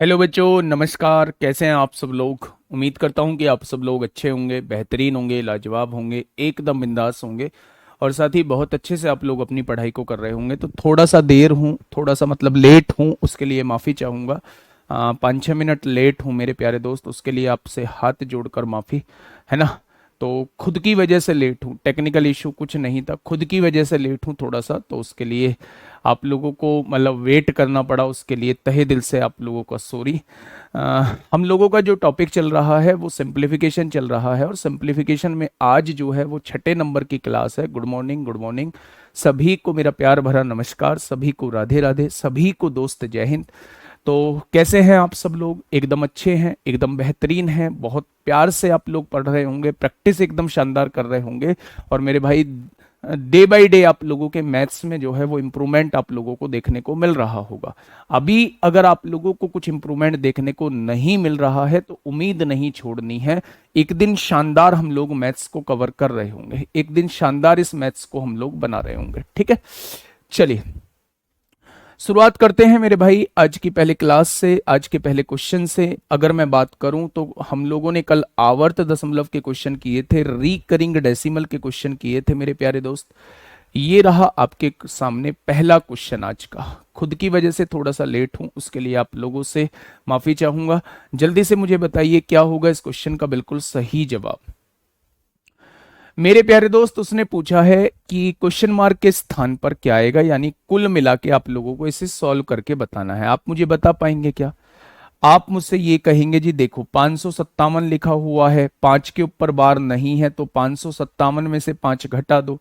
Hello बच्चों, नमस्कार। कैसे हैं आप सब लोग? उम्मीद करता हूं कि आप सब लोग अच्छे होंगे, बेहतरीन होंगे, लाजवाब होंगे, एकदम बिंदास होंगे। और साथ ही बहुत अच्छे से आप लोग अपनी पढ़ाई को कर रहे होंगे। तो थोड़ा सा देर हूं, थोड़ा सा मतलब लेट हूं, उसके लिए माफ़ी चाहूँगा। 5-6 मिनट लेट हूं मेरे प्यारे दोस्त, उसके लिए आपसे हाथ जोड़कर माफ़ी, है ना। तो खुद की वजह से लेट हूँ, टेक्निकल इशू कुछ नहीं था, खुद की वजह से लेट हूँ थोड़ा सा। तो उसके लिए आप लोगों को मतलब वेट करना पड़ा, उसके लिए तहे दिल से आप लोगों का सॉरी। हम लोगों का जो टॉपिक चल रहा है वो सिंप्लीफिकेशन चल रहा है, और सिंप्लीफिकेशन में आज जो है वो छठे नंबर की क्लास है। Good morning, good morning. सभी को मेरा प्यार भरा नमस्कार, सभी को राधे राधे, सभी को दोस्त जय हिंद। तो कैसे हैं आप सब लोग? एकदम अच्छे हैं, एकदम बेहतरीन हैं, बहुत प्यार से आप लोग पढ़ रहे होंगे, प्रैक्टिस एकदम शानदार कर रहे होंगे। और मेरे भाई, डे बाय डे आप लोगों के मैथ्स में जो है वो इम्प्रूवमेंट आप लोगों को देखने को मिल रहा होगा। अभी अगर आप लोगों को कुछ इम्प्रूवमेंट देखने को नहीं मिल रहा है तो उम्मीद नहीं छोड़नी है। एक दिन शानदार हम लोग मैथ्स को कवर कर रहे होंगे, एक दिन शानदार इस मैथ्स को हम लोग बना रहे होंगे। ठीक है, चलिए शुरुआत करते हैं मेरे भाई आज की पहले क्लास से, आज के पहले क्वेश्चन से। अगर मैं बात करूं तो हम लोगों ने कल आवर्त दशमलव के क्वेश्चन किए थे, रिकरिंग डेसिमल के क्वेश्चन किए थे मेरे प्यारे दोस्त। ये रहा आपके सामने पहला क्वेश्चन आज का। खुद की वजह से थोड़ा सा लेट हूं, उसके लिए आप लोगों से माफी चाहूंगा। जल्दी से मुझे बताइए क्या होगा इस क्वेश्चन का बिल्कुल सही जवाब। मेरे प्यारे दोस्त, उसने पूछा है कि क्वेश्चन मार्क के स्थान पर क्या आएगा, यानी कुल मिला के आप लोगों को इसे सॉल्व करके बताना है। आप मुझे बता पाएंगे क्या? आप मुझसे ये कहेंगे जी देखो 557 लिखा हुआ है, 5 के ऊपर बार नहीं है, तो 557 में से 5 घटा दो।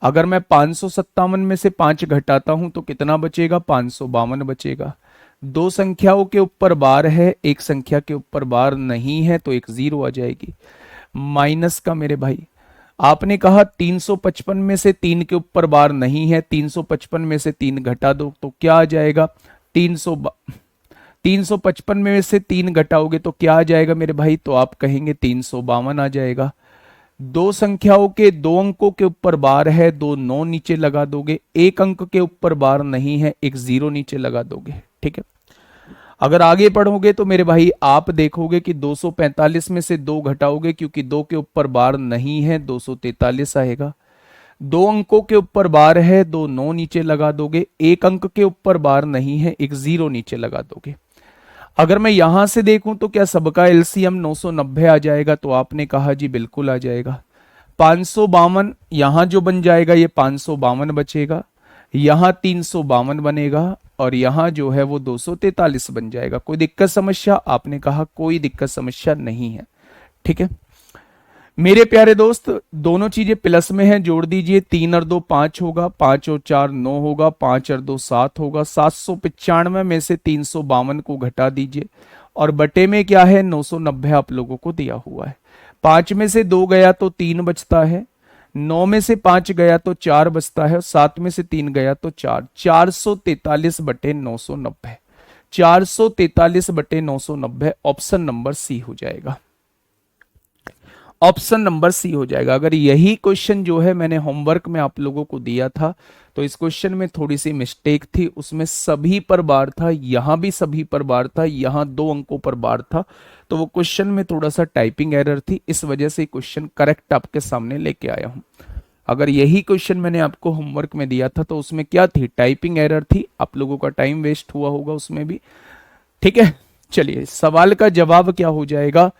अगर मैं 557 में से 5 घटाता हूं तो कितना बचेगा? 552 बचेगा। दो संख्याओं के ऊपर बार है, एक संख्या के ऊपर बार नहीं है, तो एक जीरो आ जाएगी। माइनस का मेरे भाई, आपने कहा 355 में से 3 के ऊपर बार नहीं है, 355 में से 3 घटा दो तो क्या आ जाएगा? 300। 355 में से 3 घटाओगे तो क्या आ जाएगा मेरे भाई? तो आप कहेंगे 352 आ जाएगा। दो संख्याओं के दो अंकों के ऊपर बार है, दो नौ नीचे लगा दोगे। एक अंक के ऊपर बार नहीं है, एक जीरो नीचे लगा दोगे। ठीक है, अगर आगे पढ़ोगे तो मेरे भाई आप देखोगे कि 245 में से दो घटाओगे, क्योंकि दो के ऊपर बार नहीं है, 243 आएगा। दो अंकों के ऊपर बार है, दो नौ नीचे लगा दोगे। एक अंक के ऊपर बार नहीं है, एक जीरो नीचे लगा दोगे। अगर मैं यहां से देखूं तो क्या सबका एलसीएम 990 आ जाएगा? तो आपने कहा जी बिल्कुल आ जाएगा। 552 यहां जो बन जाएगा ये 552 बचेगा, यहां 352 बनेगा, और यहां जो है वो 243 बन जाएगा। कोई दिक्कत समस्या? आपने कहा कोई दिक्कत समस्या नहीं है। ठीक है मेरे प्यारे दोस्त, दोनों चीजें प्लस में हैं, जोड़ दीजिए। 3 और 2 5 होगा, 5 और 4 9 होगा, 5 और 2 7 होगा। 795 में से 352 को घटा दीजिए, और बटे में क्या है? 990 आप लोगों को दिया हुआ है। 5 में से 2 गया तो 3 बचता है, 9 में से 5 गया तो 4 बचता है, और 7 में से 3 गया तो 4। 443/990, 443/990 ऑप्शन नंबर सी हो जाएगा। ऑप्शन नंबर सी हो जाएगा। अगर यही क्वेश्चन जो है मैंने होमवर्क में आप लोगों को दिया था, तो इस क्वेश्चन में थोड़ी सी मिस्टेक थी, उसमें सभी पर बार था, यहां भी सभी पर बार था, यहां दो अंकों पर बार था। तो वो क्वेश्चन में थोड़ा सा टाइपिंग एरर थी, इस वजह से क्वेश्चन करेक्ट आपके सामने लेके आया हूं। अगर यही क्वेश्चन मैंने आपको होमवर्क में दिया था तो उसमें क्या थी? टाइपिंग एरर थी, आप लोगों का टाइम वेस्ट हुआ होगा उसमें भी। ठीक है, चलिए सवाल का जवाब क्या हो जाएगा?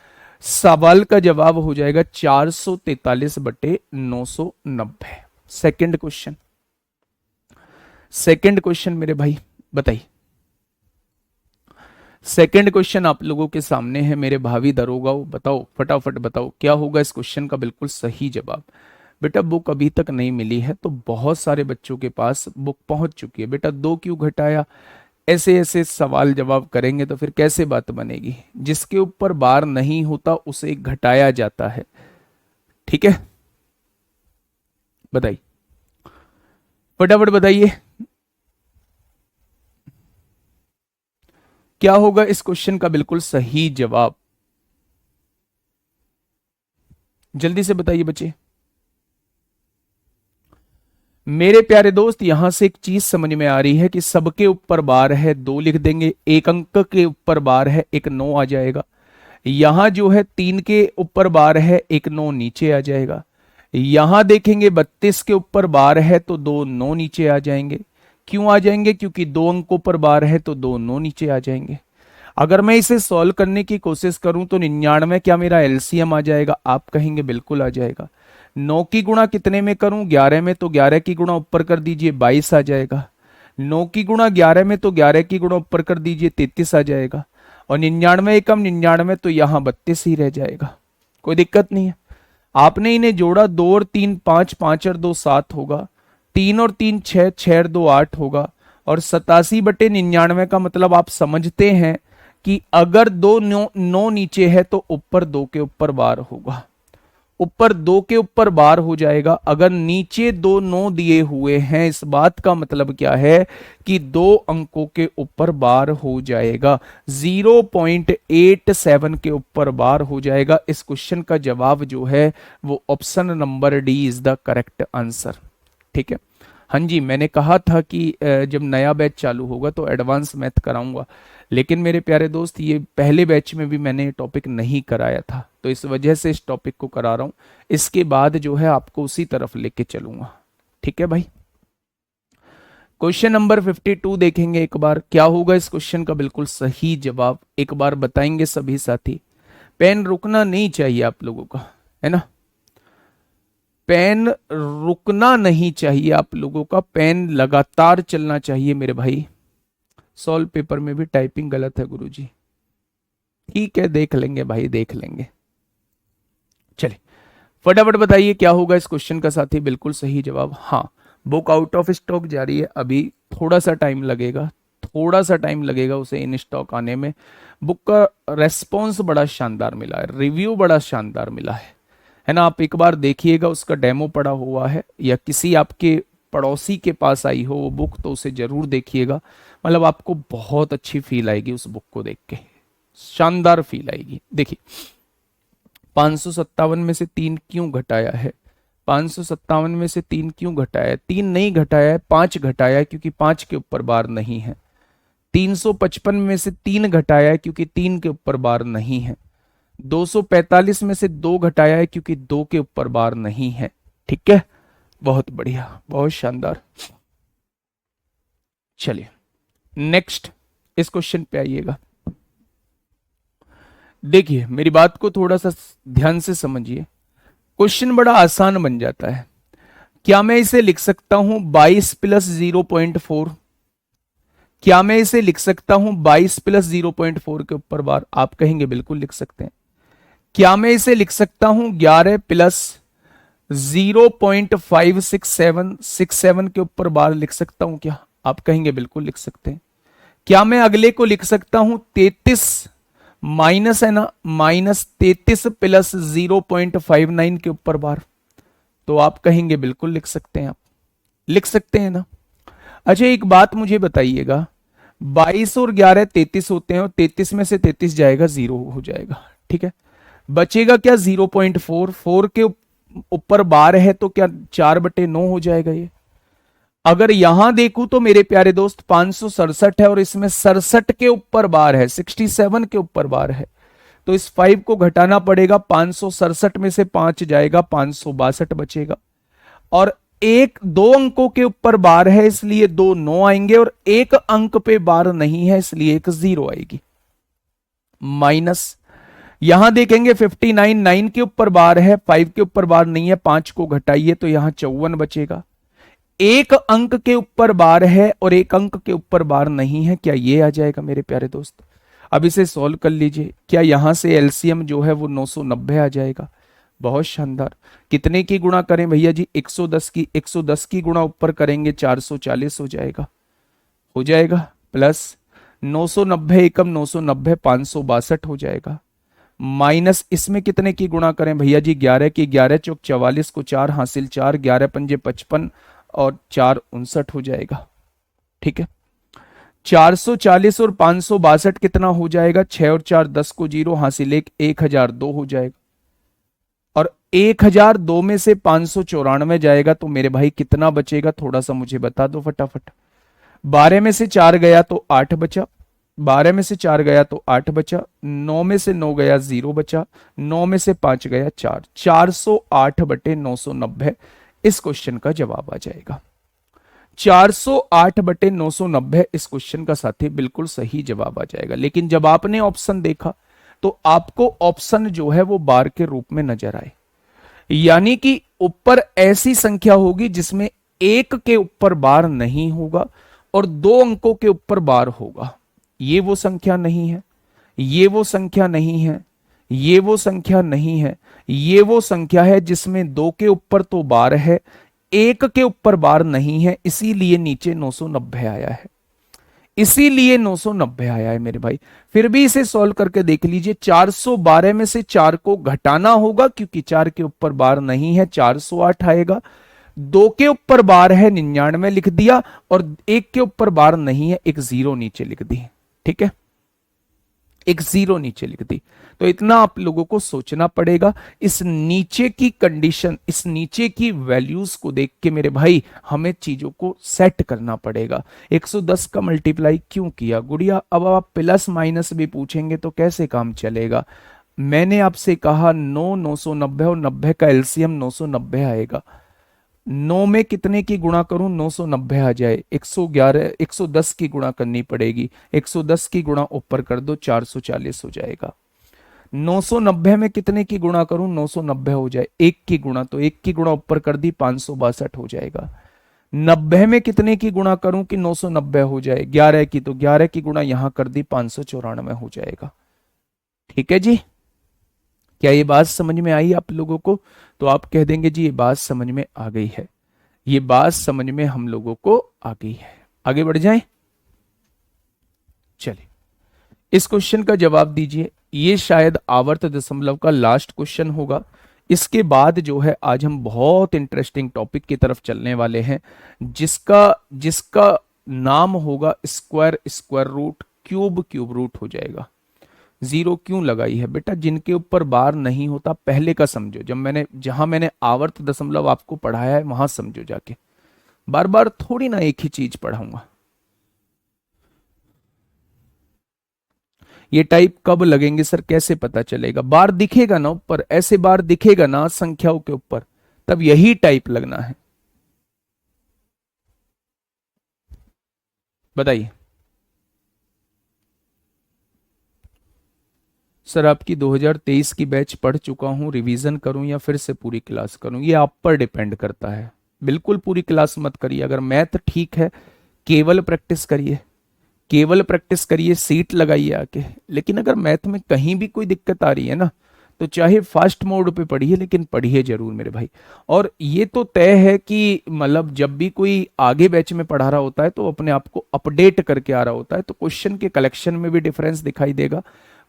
सवाल का जवाब हो जाएगा 443/990। सेकंड क्वेश्चन, सेकंड क्वेश्चन मेरे भाई बताइए। सेकंड क्वेश्चन आप लोगों के सामने है मेरे भावी दरोगाओ, बताओ फटाफट बताओ क्या होगा इस क्वेश्चन का बिल्कुल सही जवाब। बेटा बुक अभी तक नहीं मिली है, तो बहुत सारे बच्चों के पास बुक पहुंच चुकी है। बेटा दो क्यों घटाया? ऐसे ऐसे सवाल जवाब करेंगे तो फिर कैसे बात बनेगी? जिसके ऊपर बार नहीं होता उसे घटाया जाता है। ठीक है, बताइए फटाफट बताइए क्या होगा इस क्वेश्चन का बिल्कुल सही जवाब। जल्दी से बताइए बच्चे। मेरे प्यारे दोस्त यहां से एक चीज समझ में आ रही है कि सबके ऊपर बार है, 2 लिख देंगे, एक अंक के ऊपर बार है, एक 9 आ जाएगा। यहां जो है 3 के ऊपर बार है, एक 9 नीचे आ जाएगा। यहां देखेंगे 32 के ऊपर बार है तो 2 9 नीचे आ जाएंगे। क्यों आ जाएंगे? क्योंकि 2 अंकों पर बार है तो 2 9 नीचे आ जाएंगे। अगर मैं इसे सॉल्व करने की कोशिश करूं तो 99 क्या मेरा एलसीएम आ जाएगा? आप कहेंगे बिल्कुल आ जाएगा। 9 की गुणा कितने में करूं? 11 में, तो 11 की गुणा ऊपर कर दीजिए 22 आ जाएगा। 9 की गुणा 11 में, तो 11 की गुणा ऊपर कर दीजिए 33 आ जाएगा। और 99 एकम 99, तो यहां 32 ही रह जाएगा। कोई दिक्कत नहीं है। आपने इन्हें जोड़ा, 2 और 3 5, 5 और 2 7 होगा, 3 और 3 6, 6 और 2 8 होगा। और 87/99 का मतलब आप समझते हैं कि अगर 2 9 नीचे है तो ऊपर 2 के ऊपर बार होगा, ऊपर 2 के ऊपर बार हो जाएगा। अगर नीचे 2 9 दिए हुए हैं, इस बात का मतलब क्या है कि 2 अंकों के ऊपर बार हो जाएगा, 0.87 के ऊपर बार हो जाएगा। इस क्वेश्चन का जवाब जो है वो option number D is the correct answer. ठीक है। हाँ जी, मैंने कहा था कि जब नया बैच चालू होगा तो एडवांस मैथ कराऊंगा, लेकिन मेरे प्यारे दोस्त ये पहले बैच में भी मैंने ये टॉपिक नहीं कराया था, तो इस वजह से इस टॉपिक को करा रहा हूं। इसके बाद जो है आपको उसी तरफ लेके चलूंगा। ठीक है भाई। क्वेश्चन नंबर 52 देखेंगे एक बार, क्या होगा इस क्वेश्चन का बिल्कुल सही जवाब, एक बार बताएंगे सभी साथी। पेन रुकना नहीं चाहिए आप लोगों का, है ना? पेन रुकना नहीं चाहिए आप लोगों का, पेन लगातार चलना चाहिए मेरे भाई। सॉल्व पेपर में भी टाइपिंग गलत है गुरुजी। ठीक है, देख लेंगे भाई, देख लेंगे। चलिए फटाफट बताइए क्या होगा इस क्वेश्चन का साथी, बिल्कुल सही जवाब। हाँ, बुक आउट ऑफ स्टॉक जारी है, अभी थोड़ा सा टाइम लगेगा, थोड़ा सा टाइम लगेगा उसे इन स्टॉक आने में। बुक का रेस्पॉन्स बड़ा शानदार मिला है, रिव्यू बड़ा शानदार मिला है ना? आप एक बार देखिएगा, उसका डेमो पड़ा हुआ है या किसी आपके पड़ोसी के पास आई हो वो बुक तो उसे जरूर देखिएगा। मतलब आपको बहुत अच्छी फील आएगी उस बुक को देख के, शानदार फील आएगी। देखिए 557 में से 3 क्यों घटाया है? 557 में से 3 क्यों घटाया है? 3 नहीं घटाया है, 5 घटाया है, क्योंकि 5 के ऊपर बार नहीं है। 355 में से 3 घटाया है क्योंकि 3 के ऊपर बार नहीं है। 245 में से 2 घटाया है क्योंकि 2 के ऊपर बार नहीं है। ठीक है, बहुत बढ़िया, बहुत शानदार। चलिए नेक्स्ट इस क्वेश्चन पे आइएगा। देखिए मेरी बात को थोड़ा सा ध्यान से समझिए, क्वेश्चन बड़ा आसान बन जाता है। क्या मैं इसे लिख सकता हूं 22 प्लस 0.4? क्या मैं इसे लिख सकता हूं 22 प्लस 0.4 के ऊपर बार? आप कहेंगे बिल्कुल लिख सकते हैं। क्या मैं इसे लिख सकता हूं 11 प्लस 0.567 के ऊपर बार लिख सकता हूं क्या? आप कहेंगे बिल्कुल लिख सकते हैं। क्या मैं अगले को लिख सकता हूं 33 माइनस, है ना, -33 प्लस 0.59 के ऊपर बार? तो आप कहेंगे बिल्कुल लिख सकते हैं, आप लिख सकते हैं ना? अच्छा एक बात मुझे बताइएगा, 22 और 11 33 होते हैं और 33 में से 33 जाएगा 0 हो जाएगा। ठीक है, बचेगा क्या? 0.4, 4 के ऊपर बार है तो क्या 4/9 हो जाएगा ये। अगर यहां देखूं तो मेरे प्यारे दोस्त 567 है और इसमें 67 के ऊपर बार है, 67 के ऊपर बार है, तो इस 5 को घटाना पड़ेगा। 567 में से 5 जाएगा, 562 बचेगा। और एक 2 अंकों के ऊपर बार है इसलिए 2 9 आएंगे, और एक अंक पे बार नहीं है इसलिए एक 0 आएगी। माइनस यहां देखेंगे 59, 9 के ऊपर बार है, 5 के ऊपर बार नहीं है, 5 को घटाइए तो यहां 54 बचेगा। एक अंक के ऊपर बार है और एक अंक के ऊपर बार नहीं है, क्या ये आ जाएगा मेरे प्यारे दोस्त? अब इसे सॉल्व कर लीजिए, क्या यहां से एलसीएम जो है वो 990 आ जाएगा? बहुत शानदार। कितने की गुणा करें भैया जी? 110 की, 110 की गुणा ऊपर करेंगे 440 हो जाएगा, हो जाएगा। प्लस 990 एकम 990, 562 हो जाएगा। माइनस इसमें कितने की गुणा करें भैया जी? 11 की, 11 चौक 44 को 4 हासिल 4, 11 पंजे 55 और 4 59 हो जाएगा। ठीक है, 440 और 562 कितना हो जाएगा? 6 और 4 10 को 0 हासिल 1, 1002 हो जाएगा। और 1000 2 में से 594 जाएगा तो मेरे भाई कितना बचेगा, थोड़ा सा मुझे बता दो फटाफट। 12 में से 4 गया तो 8 बचा, 12 में से 4 गया तो 8 बचा, 9 में से 9 गया 0 बचा, 9 में से 5 गया 4, 408 बटे 990 इस क्वेश्चन का जवाब आ जाएगा। 408 बटे 990 इस क्वेश्चन का साथी बिल्कुल सही जवाब आ जाएगा। लेकिन जब आपने ऑप्शन देखा तो आपको ऑप्शन जो है वो बार के रूप में नजर आए, यानी कि ऊपर ऐसी संख्या होगी जिसमें एक के ऊपर बार नहीं होगा और 2 अंकों के ऊपर बार होगा। ये वो संख्या नहीं है, ये वो संख्या नहीं है, ये वो संख्या नहीं है, ये वो संख्या है जिसमें 2 के ऊपर तो बार है, एक के ऊपर बार नहीं है, इसीलिए नीचे 990 आया है, इसीलिए 990 आया है मेरे भाई। फिर भी इसे सॉल्व करके देख लीजिए। 412 में से 4 को घटाना होगा क्योंकि 4 के ऊपर बार नहीं है, 408 आएगा। 2 के ऊपर बार है 99 लिख दिया और 1 के ऊपर बार नहीं है, एक 0 नीचे लिख दी। ठीक है, एक 0 नीचे लिख दी। तो इतना आप लोगों को सोचना पड़ेगा। इस नीचे की कंडीशन, इस नीचे की वैल्यूज को देख के मेरे भाई हमें चीजों को सेट करना पड़ेगा। 110 का मल्टीप्लाई क्यों किया गुड़िया? अब आप प्लस माइनस भी पूछेंगे तो कैसे काम चलेगा? मैंने आपसे कहा 990 और 90 का एलसीएम 990 आएगा। 9 में कितने की गुणा करूं 990 आ जाए? 111 110 की गुणा करनी पड़ेगी, 110 की गुणा ऊपर कर दो 440 हो जाएगा। 990 में कितने की गुणा करूं 990 हो जाए, 1 की गुणा, तो 1 की गुणा ऊपर कर दी 562 हो जाएगा। 90 में कितने की गुणा करूं कि 990 हो जाए, 11 की, तो 11 की गुणा यहां कर दी 594 हो जाएगा। ठीक है जी, क्या ये बात समझ में आई आप लोगों को? तो आप कह देंगे जी ये बात समझ में आ गई है, ये बात समझ में हम लोगों को आ गई है। आगे बढ़ जाएं, चलिए इस क्वेश्चन का जवाब दीजिए। ये शायद आवर्त दशमलव का लास्ट क्वेश्चन होगा। इसके बाद जो है आज हम बहुत इंटरेस्टिंग टॉपिक की तरफ चलने वाले हैं, जिसका जिसका नाम होगा square square root, cube cube root हो जाएगा। 0 क्यों लगाई है बेटा? जिनके ऊपर बार नहीं होता पहले का समझो, जहां मैंने आवर्त दशमलव आपको पढ़ाया है वहां समझो जाके, बार बार थोड़ी ना एक ही चीज पढ़ाऊंगा। ये टाइप कब लगेंगे सर, कैसे पता चलेगा? बार दिखेगा ना ऊपर, ऐसे बार दिखेगा ना संख्याओं के ऊपर, तब यही टाइप लगना है। बताइए सर, आपकी 2023 की बैच पढ़ चुका हूं, रिवीजन करूं या फिर से पूरी क्लास करूं? ये आप पर डिपेंड करता है। बिल्कुल पूरी क्लास मत करिए, अगर मैथ ठीक है केवल प्रैक्टिस करिए, केवल प्रैक्टिस करिए, सीट लगाइए आके। लेकिन अगर मैथ में कहीं भी कोई दिक्कत आ रही है ना, तो चाहे फास्ट मोड पे पढ़िए लेकिन पढ़िए जरूर मेरे भाई। और ये तो तय है कि मतलब जब भी कोई आगे बैच में पढ़ा रहा होता है तो अपने आप को अपडेट करके आ रहा होता है, तो क्वेश्चन के कलेक्शन में भी डिफरेंस दिखाई देगा,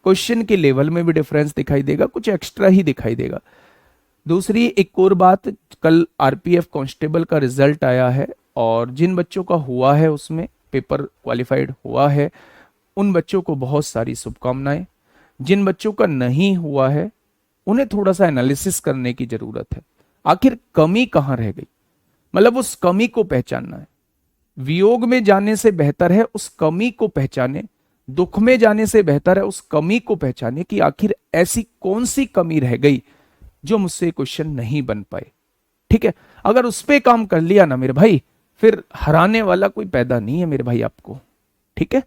क्वेश्चन के लेवल में भी डिफरेंस दिखाई देगा, कुछ एक्स्ट्रा ही दिखाई देगा। दूसरी एक और बात, कल आरपीएफ कांस्टेबल का रिजल्ट आया है और जिन बच्चों का हुआ है उसमें पेपर क्वालिफाइड हुआ है, उन बच्चों को बहुत सारी शुभकामनाएं। जिन बच्चों का नहीं हुआ है उन्हें थोड़ा सा एनालिसिस करने की जरूरत है, आखिर कमी कहां रह गई, मतलब उस कमी को पहचानना है। वियोग में जाने से बेहतर है उस कमी को पहचाने, दुख में जाने से बेहतर है उस कमी को पहचाने कि आखिर ऐसी कौन सी कमी रह गई जो मुझसे क्वेश्चन नहीं बन पाए। ठीक है, अगर उस पे काम कर लिया ना मेरे भाई, फिर हराने वाला कोई पैदा नहीं है मेरे भाई आपको। ठीक है,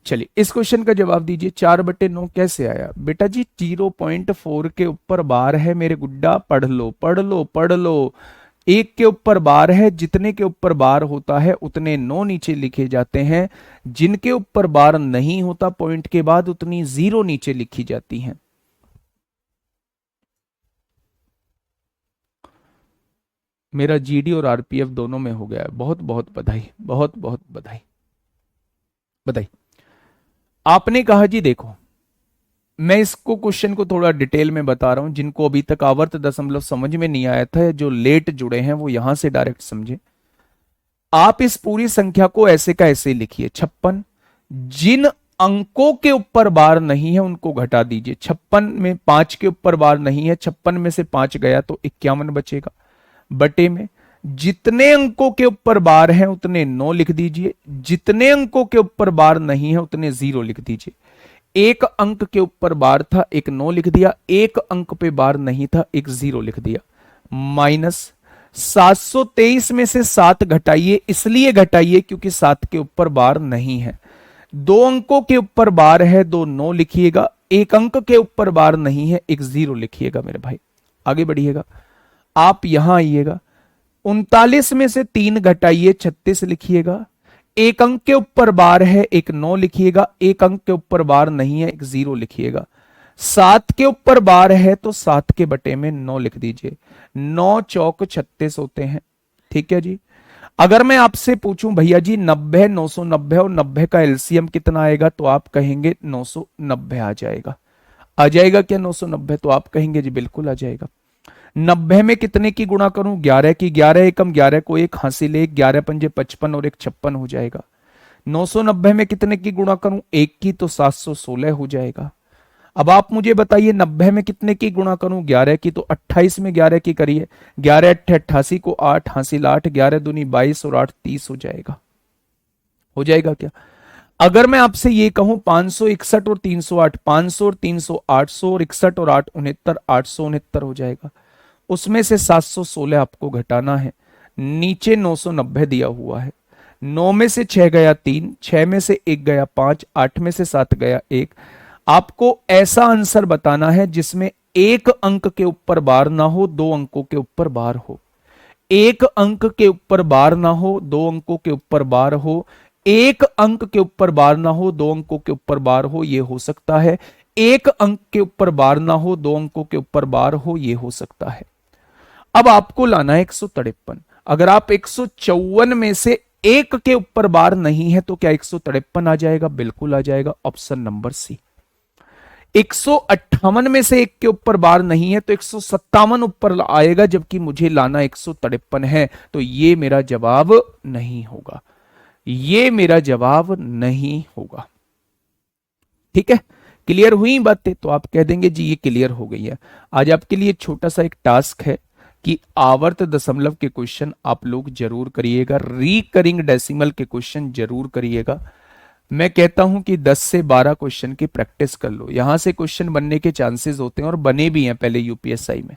चलिए इस क्वेश्चन का जवाब दीजिए। 4/9 कैसे आया बेटा जी? 0.4 के ऊपर बार है मेरे गुड्डा, पढ़ लो पढ़ लो पढ़ लो। 1 के ऊपर बार है, जितने के ऊपर बार होता है उतने 9 नीचे लिखे जाते हैं, जिनके ऊपर बार नहीं होता पॉइंट के बाद उतनी 0 नीचे लिखी जाती हैं। मेरा जीडी और आरपीएफ दोनों में हो गया है, बहुत बहुत बधाई, बहुत बहुत बधाई बधाई। आपने कहा जी देखो, मैं इसको क्वेश्चन को थोड़ा डिटेल में बता रहा हूं, जिनको अभी तक आवर्त दशमलव समझ में नहीं आया था, जो लेट जुड़े हैं वो यहां से डायरेक्ट समझे। आप इस पूरी संख्या को ऐसे का ऐसे लिखिए, 56। जिन अंकों के ऊपर बार नहीं है उनको घटा दीजिए। 56 में 5 के ऊपर बार नहीं है, 56 में से 5 गया तो 51 बचेगा। बटे में जितने अंकों के ऊपर बार है उतने 9 लिख दीजिए, जितने अंकों के ऊपर बार नहीं है उतने 0 लिख दीजिए। एक अंक के ऊपर बार था, एक 9 लिख दिया, एक अंक पे बार नहीं था, एक 0 लिख दिया। माइनस 723 में से 7 घटाइए, इसलिए घटाइए क्योंकि 7 के ऊपर बार नहीं है। दो अंकों के ऊपर बार है, दो 9 लिखिएगा, एक अंक के ऊपर बार नहीं है, एक 0 लिखिएगा मेरे भाई। आगे बढ़िएगा, आप यहां आइएगा, 39 में से 3 घटाइए, 36 लिखिएगा। एक अंक के ऊपर बार है, एक 9 लिखिएगा, एक अंक के ऊपर बार नहीं है, एक 0 लिखिएगा। 7 के ऊपर बार है तो 7 के बटे में 9 लिख दीजिए। 9 चौक 36 होते हैं, ठीक है जी। अगर मैं आपसे पूछूं भैया जी 90, 990 और 90 का एलसीएम कितना आएगा, तो आप कहेंगे 990 आ जाएगा। आ जाएगा क्या 990? तो आप कहेंगे जी बिल्कुल आ जाएगा। 90 में कितने की गुणा करूं? 11 की। 11 एकम 11 को एक हासिल, 1 11 पंजे 55 और 1 56 हो जाएगा। 990 में कितने की गुणा करूं? 1 की, तो 716 हो जाएगा। अब आप मुझे बताइए 90 में कितने की गुणा करूं? 11 की, तो 28 में 11 की करिए। 11 8 88 को 8 हासिल 8, 11 दूनी 22 और 8 30 हो जाएगा। हो जाएगा क्या? अगर मैं आपसे ये कहूं 561 और 308, 500 और 300 800 और 61 और 8 69, 869 हो जाएगा। उसमें से 716 आपको घटाना है। नीचे 990 दिया हुआ है। 9 में से 6 गया 3, 6 में से 1 गया 5, 8 में से 7 गया 1। आपको ऐसा आंसर बताना है जिसमें एक अंक के ऊपर बार ना हो, दो अंकों के ऊपर बार हो। एक अंक के ऊपर बार ना हो, दो अंकों के ऊपर बार हो। एक अंक के ऊपर बार ना हो, दो अंकों के ऊपर बार हो, यह हो सकता है। एक अंक के ऊपर बार ना हो, दो अंकों के ऊपर बार हो, यह हो सकता है। अब आपको लाना है 153। अगर आप 154 में से एक के ऊपर बार नहीं है तो क्या 153 आ जाएगा? बिल्कुल आ जाएगा, ऑप्शन नंबर सी। 158 में से एक के ऊपर बार नहीं है तो 157 ऊपर आएगा, जबकि मुझे लाना 153 है, तो ये मेरा जवाब नहीं होगा। ये मेरा जवाब नहीं होगा। ठीक है, क्लियर हुई बातें? तो आप कह देंगे जी ये क्लियर हो गई है। आज आपके लिए छोटा सा एक टास्क है कि आवर्त दशमलव के क्वेश्चन आप लोग जरूर करिएगा, रिकरिंग डेसिमल के क्वेश्चन जरूर करिएगा। मैं कहता हूं कि 10 से 12 क्वेश्चन की प्रैक्टिस कर लो। यहां से क्वेश्चन बनने के चांसेस होते हैं और बने भी हैं, पहले यूपीएसआई में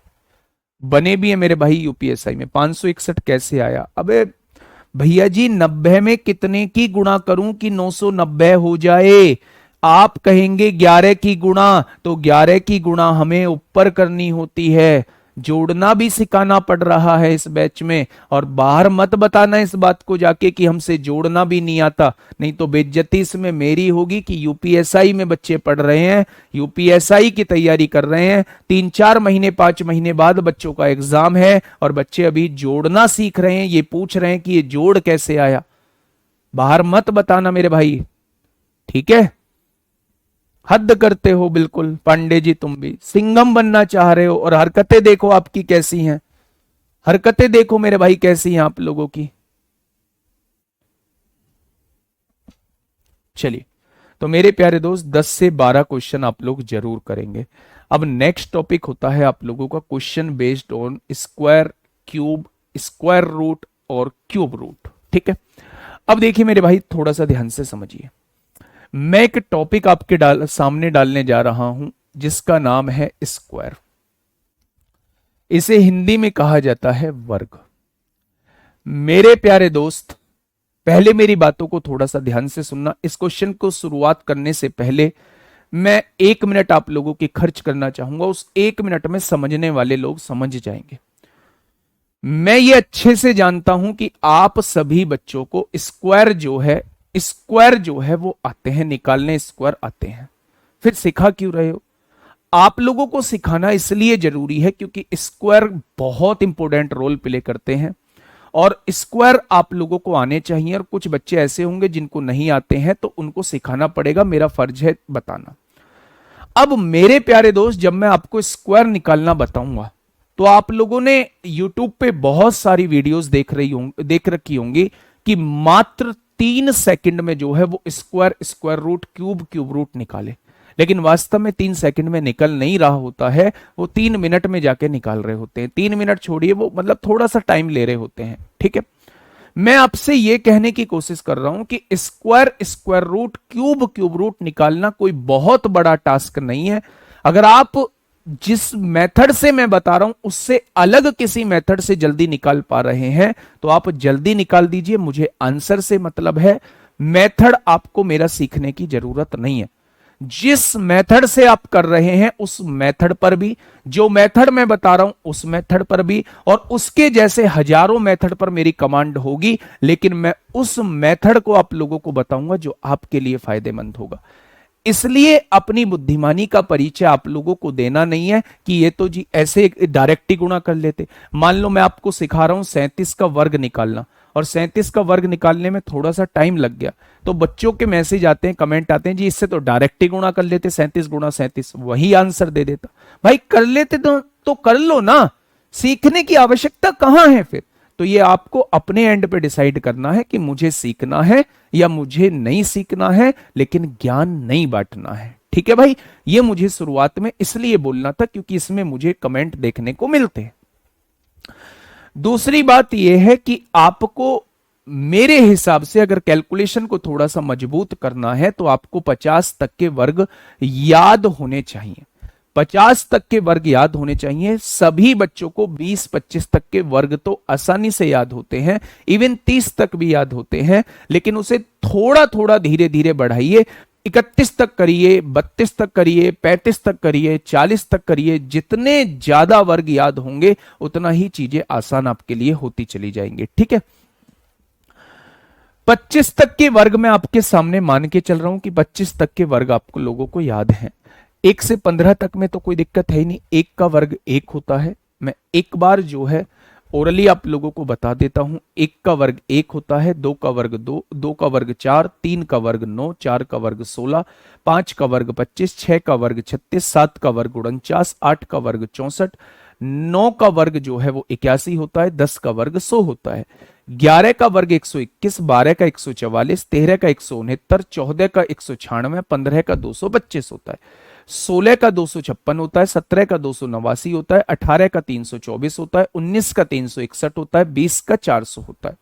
बने भी हैं मेरे भाई। यूपीएसआई में 561 कैसे आया? अबे भैया जी 90 में कितने की गुणा करूं कि 990 हो जाए? आप कहेंगे 11 की गुणा, तो 11 की गुणा हमें ऊपर करनी होती है। जोड़ना भी सिखाना पड़ रहा है इस बैच में, और बाहर मत बताना इस बात को जाके कि हमसे जोड़ना भी नहीं आता, नहीं तो बेइज्जती इसमें मेरी होगी कि यूपीएसआई में बच्चे पढ़ रहे हैं, यूपीएसआई की तैयारी कर रहे हैं, 3-4 महीने 5 महीने बाद बच्चों का एग्जाम है और बच्चे अभी जोड़ना सीख रहे हैं, ये पूछ रहे हैं कि ये जोड़ कैसे आया। बाहर मत बताना मेरे भाई, ठीक है? हद करते हो बिल्कुल पांडे जी, तुम भी सिंघम बनना चाह रहे हो और हरकतें देखो आपकी कैसी हैं। हरकतें देखो मेरे भाई कैसी हैं आप लोगों की। चलिए, तो मेरे प्यारे दोस्त 10 से 12 क्वेश्चन आप लोग जरूर करेंगे। अब नेक्स्ट टॉपिक होता है आप लोगों का question based on square, cube, square root और क्यूब रूट। ठीक है, अब देखिए मेरे भाई थोड़ा सा ध्यान से समझिए। मैं एक टॉपिक आपके सामने डालने जा रहा हूं जिसका नाम है स्क्वायर। इसे हिंदी में कहा जाता है वर्ग। मेरे प्यारे दोस्त, पहले मेरी बातों को थोड़ा सा ध्यान से सुनना। इस क्वेश्चन को शुरुआत करने से पहले मैं 1 मिनट आप लोगों की खर्च करना चाहूंगा। उस 1 मिनट में समझने वाले लोग समझ जाएंगे। मैं ये अच्छे से जानता हूं कि आप सभी बच्चों को स्क्वायर जो है वो आते हैं निकालने, स्क्वायर आते हैं। फिर सिखा क्यों रहे हो? आप लोगों को सिखाना इसलिए जरूरी है क्योंकि स्क्वायर बहुत इंपॉर्टेंट रोल प्ले करते हैं और स्क्वायर आप लोगों को आने चाहिए। और कुछ बच्चे ऐसे होंगे जिनको नहीं आते हैं तो उनको सिखाना पड़ेगा, मेरा फर्ज है बताना। अब मेरे प्यारे दोस्त, जब मैं आपको स्क्वायर निकालना बताऊंगा तो आप लोगों ने YouTube पे बहुत सारी वीडियोस देख रखी होंगी कि मात्र 3 सेकंड में जो है वो square square root cube cube root निकाले, लेकिन वास्तव में 3 सेकंड में निकल नहीं रहा होता है, वो 3 मिनट में जाके निकाल रहे होते हैं। 3 मिनट छोड़िए, वो मतलब थोड़ा सा टाइम ले रहे होते हैं। ठीक है, मैं आपसे ये कहने की कोशिश कर रहा हूं कि square square root cube cube root निकालना कोई बहुत बड़ा टास्क नहीं है। अगर आप जिस मेथड से मैं बता रहा हूं उससे अलग किसी मेथड से जल्दी निकाल पा रहे हैं तो आप जल्दी निकाल दीजिए, मुझे आंसर से मतलब है। मेथड आपको मेरा सीखने की जरूरत नहीं है। जिस मेथड से आप कर रहे हैं उस मेथड पर भी, जो मेथड मैं बता रहा हूं उस मेथड पर भी, और उसके जैसे हजारों मेथड पर मेरी कमांड होगी, लेकिन मैं उस मेथड को आप लोगों को बताऊंगा जो आपके लिए फायदेमंद होगा। इसलिए अपनी बुद्धिमानी का परिचय आप लोगों को देना नहीं है कि ये तो जी ऐसे डायरेक्ट ही गुणा कर लेते। मान लो मैं आपको सिखा रहा हूं 37 का वर्ग निकालना, और 37 का वर्ग निकालने में थोड़ा सा टाइम लग गया, तो बच्चों के मैसेज आते हैं, कमेंट आते हैं, जी इससे तो डायरेक्ट ही गुणा कर लेते, 37 गुणा 37 वही आंसर दे देता। भाई कर लेते तो कर लो ना, सीखने की आवश्यकता कहां है फिर? तो ये आपको अपने एंड पे डिसाइड करना है कि मुझे सीखना है या मुझे नहीं सीखना है, लेकिन ज्ञान नहीं बांटना है। ठीक है भाई, ये मुझे शुरुआत में इसलिए बोलना था क्योंकि इसमें मुझे कमेंट देखने को मिलते हैं। दूसरी बात यह है कि आपको मेरे हिसाब से अगर कैलकुलेशन को थोड़ा सा मजबूत करना है तो आपको 50 तक के वर्ग याद होने चाहिए। 50 तक के वर्ग याद होने चाहिए। सभी बच्चों को 20-25 तक के वर्ग तो आसानी से याद होते हैं, इवन 30 तक भी याद होते हैं, लेकिन उसे थोड़ा थोड़ा धीरे धीरे बढ़ाइए। 31 तक करिए, 32 तक करिए, 35 तक करिए, 40 तक करिए। जितने ज्यादा वर्ग याद होंगे उतना ही चीजें आसान आपके लिए होती चली जाएंगी। ठीक है, 25 तक के वर्ग मैं आपके सामने मान के चल रहा हूं कि 25 तक के वर्ग आपको लोगों को याद हैं। 1 से 15 तक में तो कोई दिक्कत है ही नहीं। 1 का वर्ग 1 होता है। मैं एक बार जो है ओरली आप लोगों को बता देता हूं। 1 का वर्ग 1 होता है, 2 का वर्ग 2, 2 का वर्ग 4, 3 का वर्ग 9, 4 का वर्ग 16, 5 का वर्ग 25, 6 का वर्ग 36, 7 का वर्ग 49, 8 का वर्ग 64, 9 का वर्ग जो है वो 81 होता है, 10 का वर्ग 100 होता है, 11 का वर्ग 121, 12 का 144, 13 का 169, 14 का 196, 15 का 225 होता है, 16 का 256 होता है, 17 का 289 होता है, 18 का 324 होता है, 19 का 361 होता है, 20 का 400 होता है,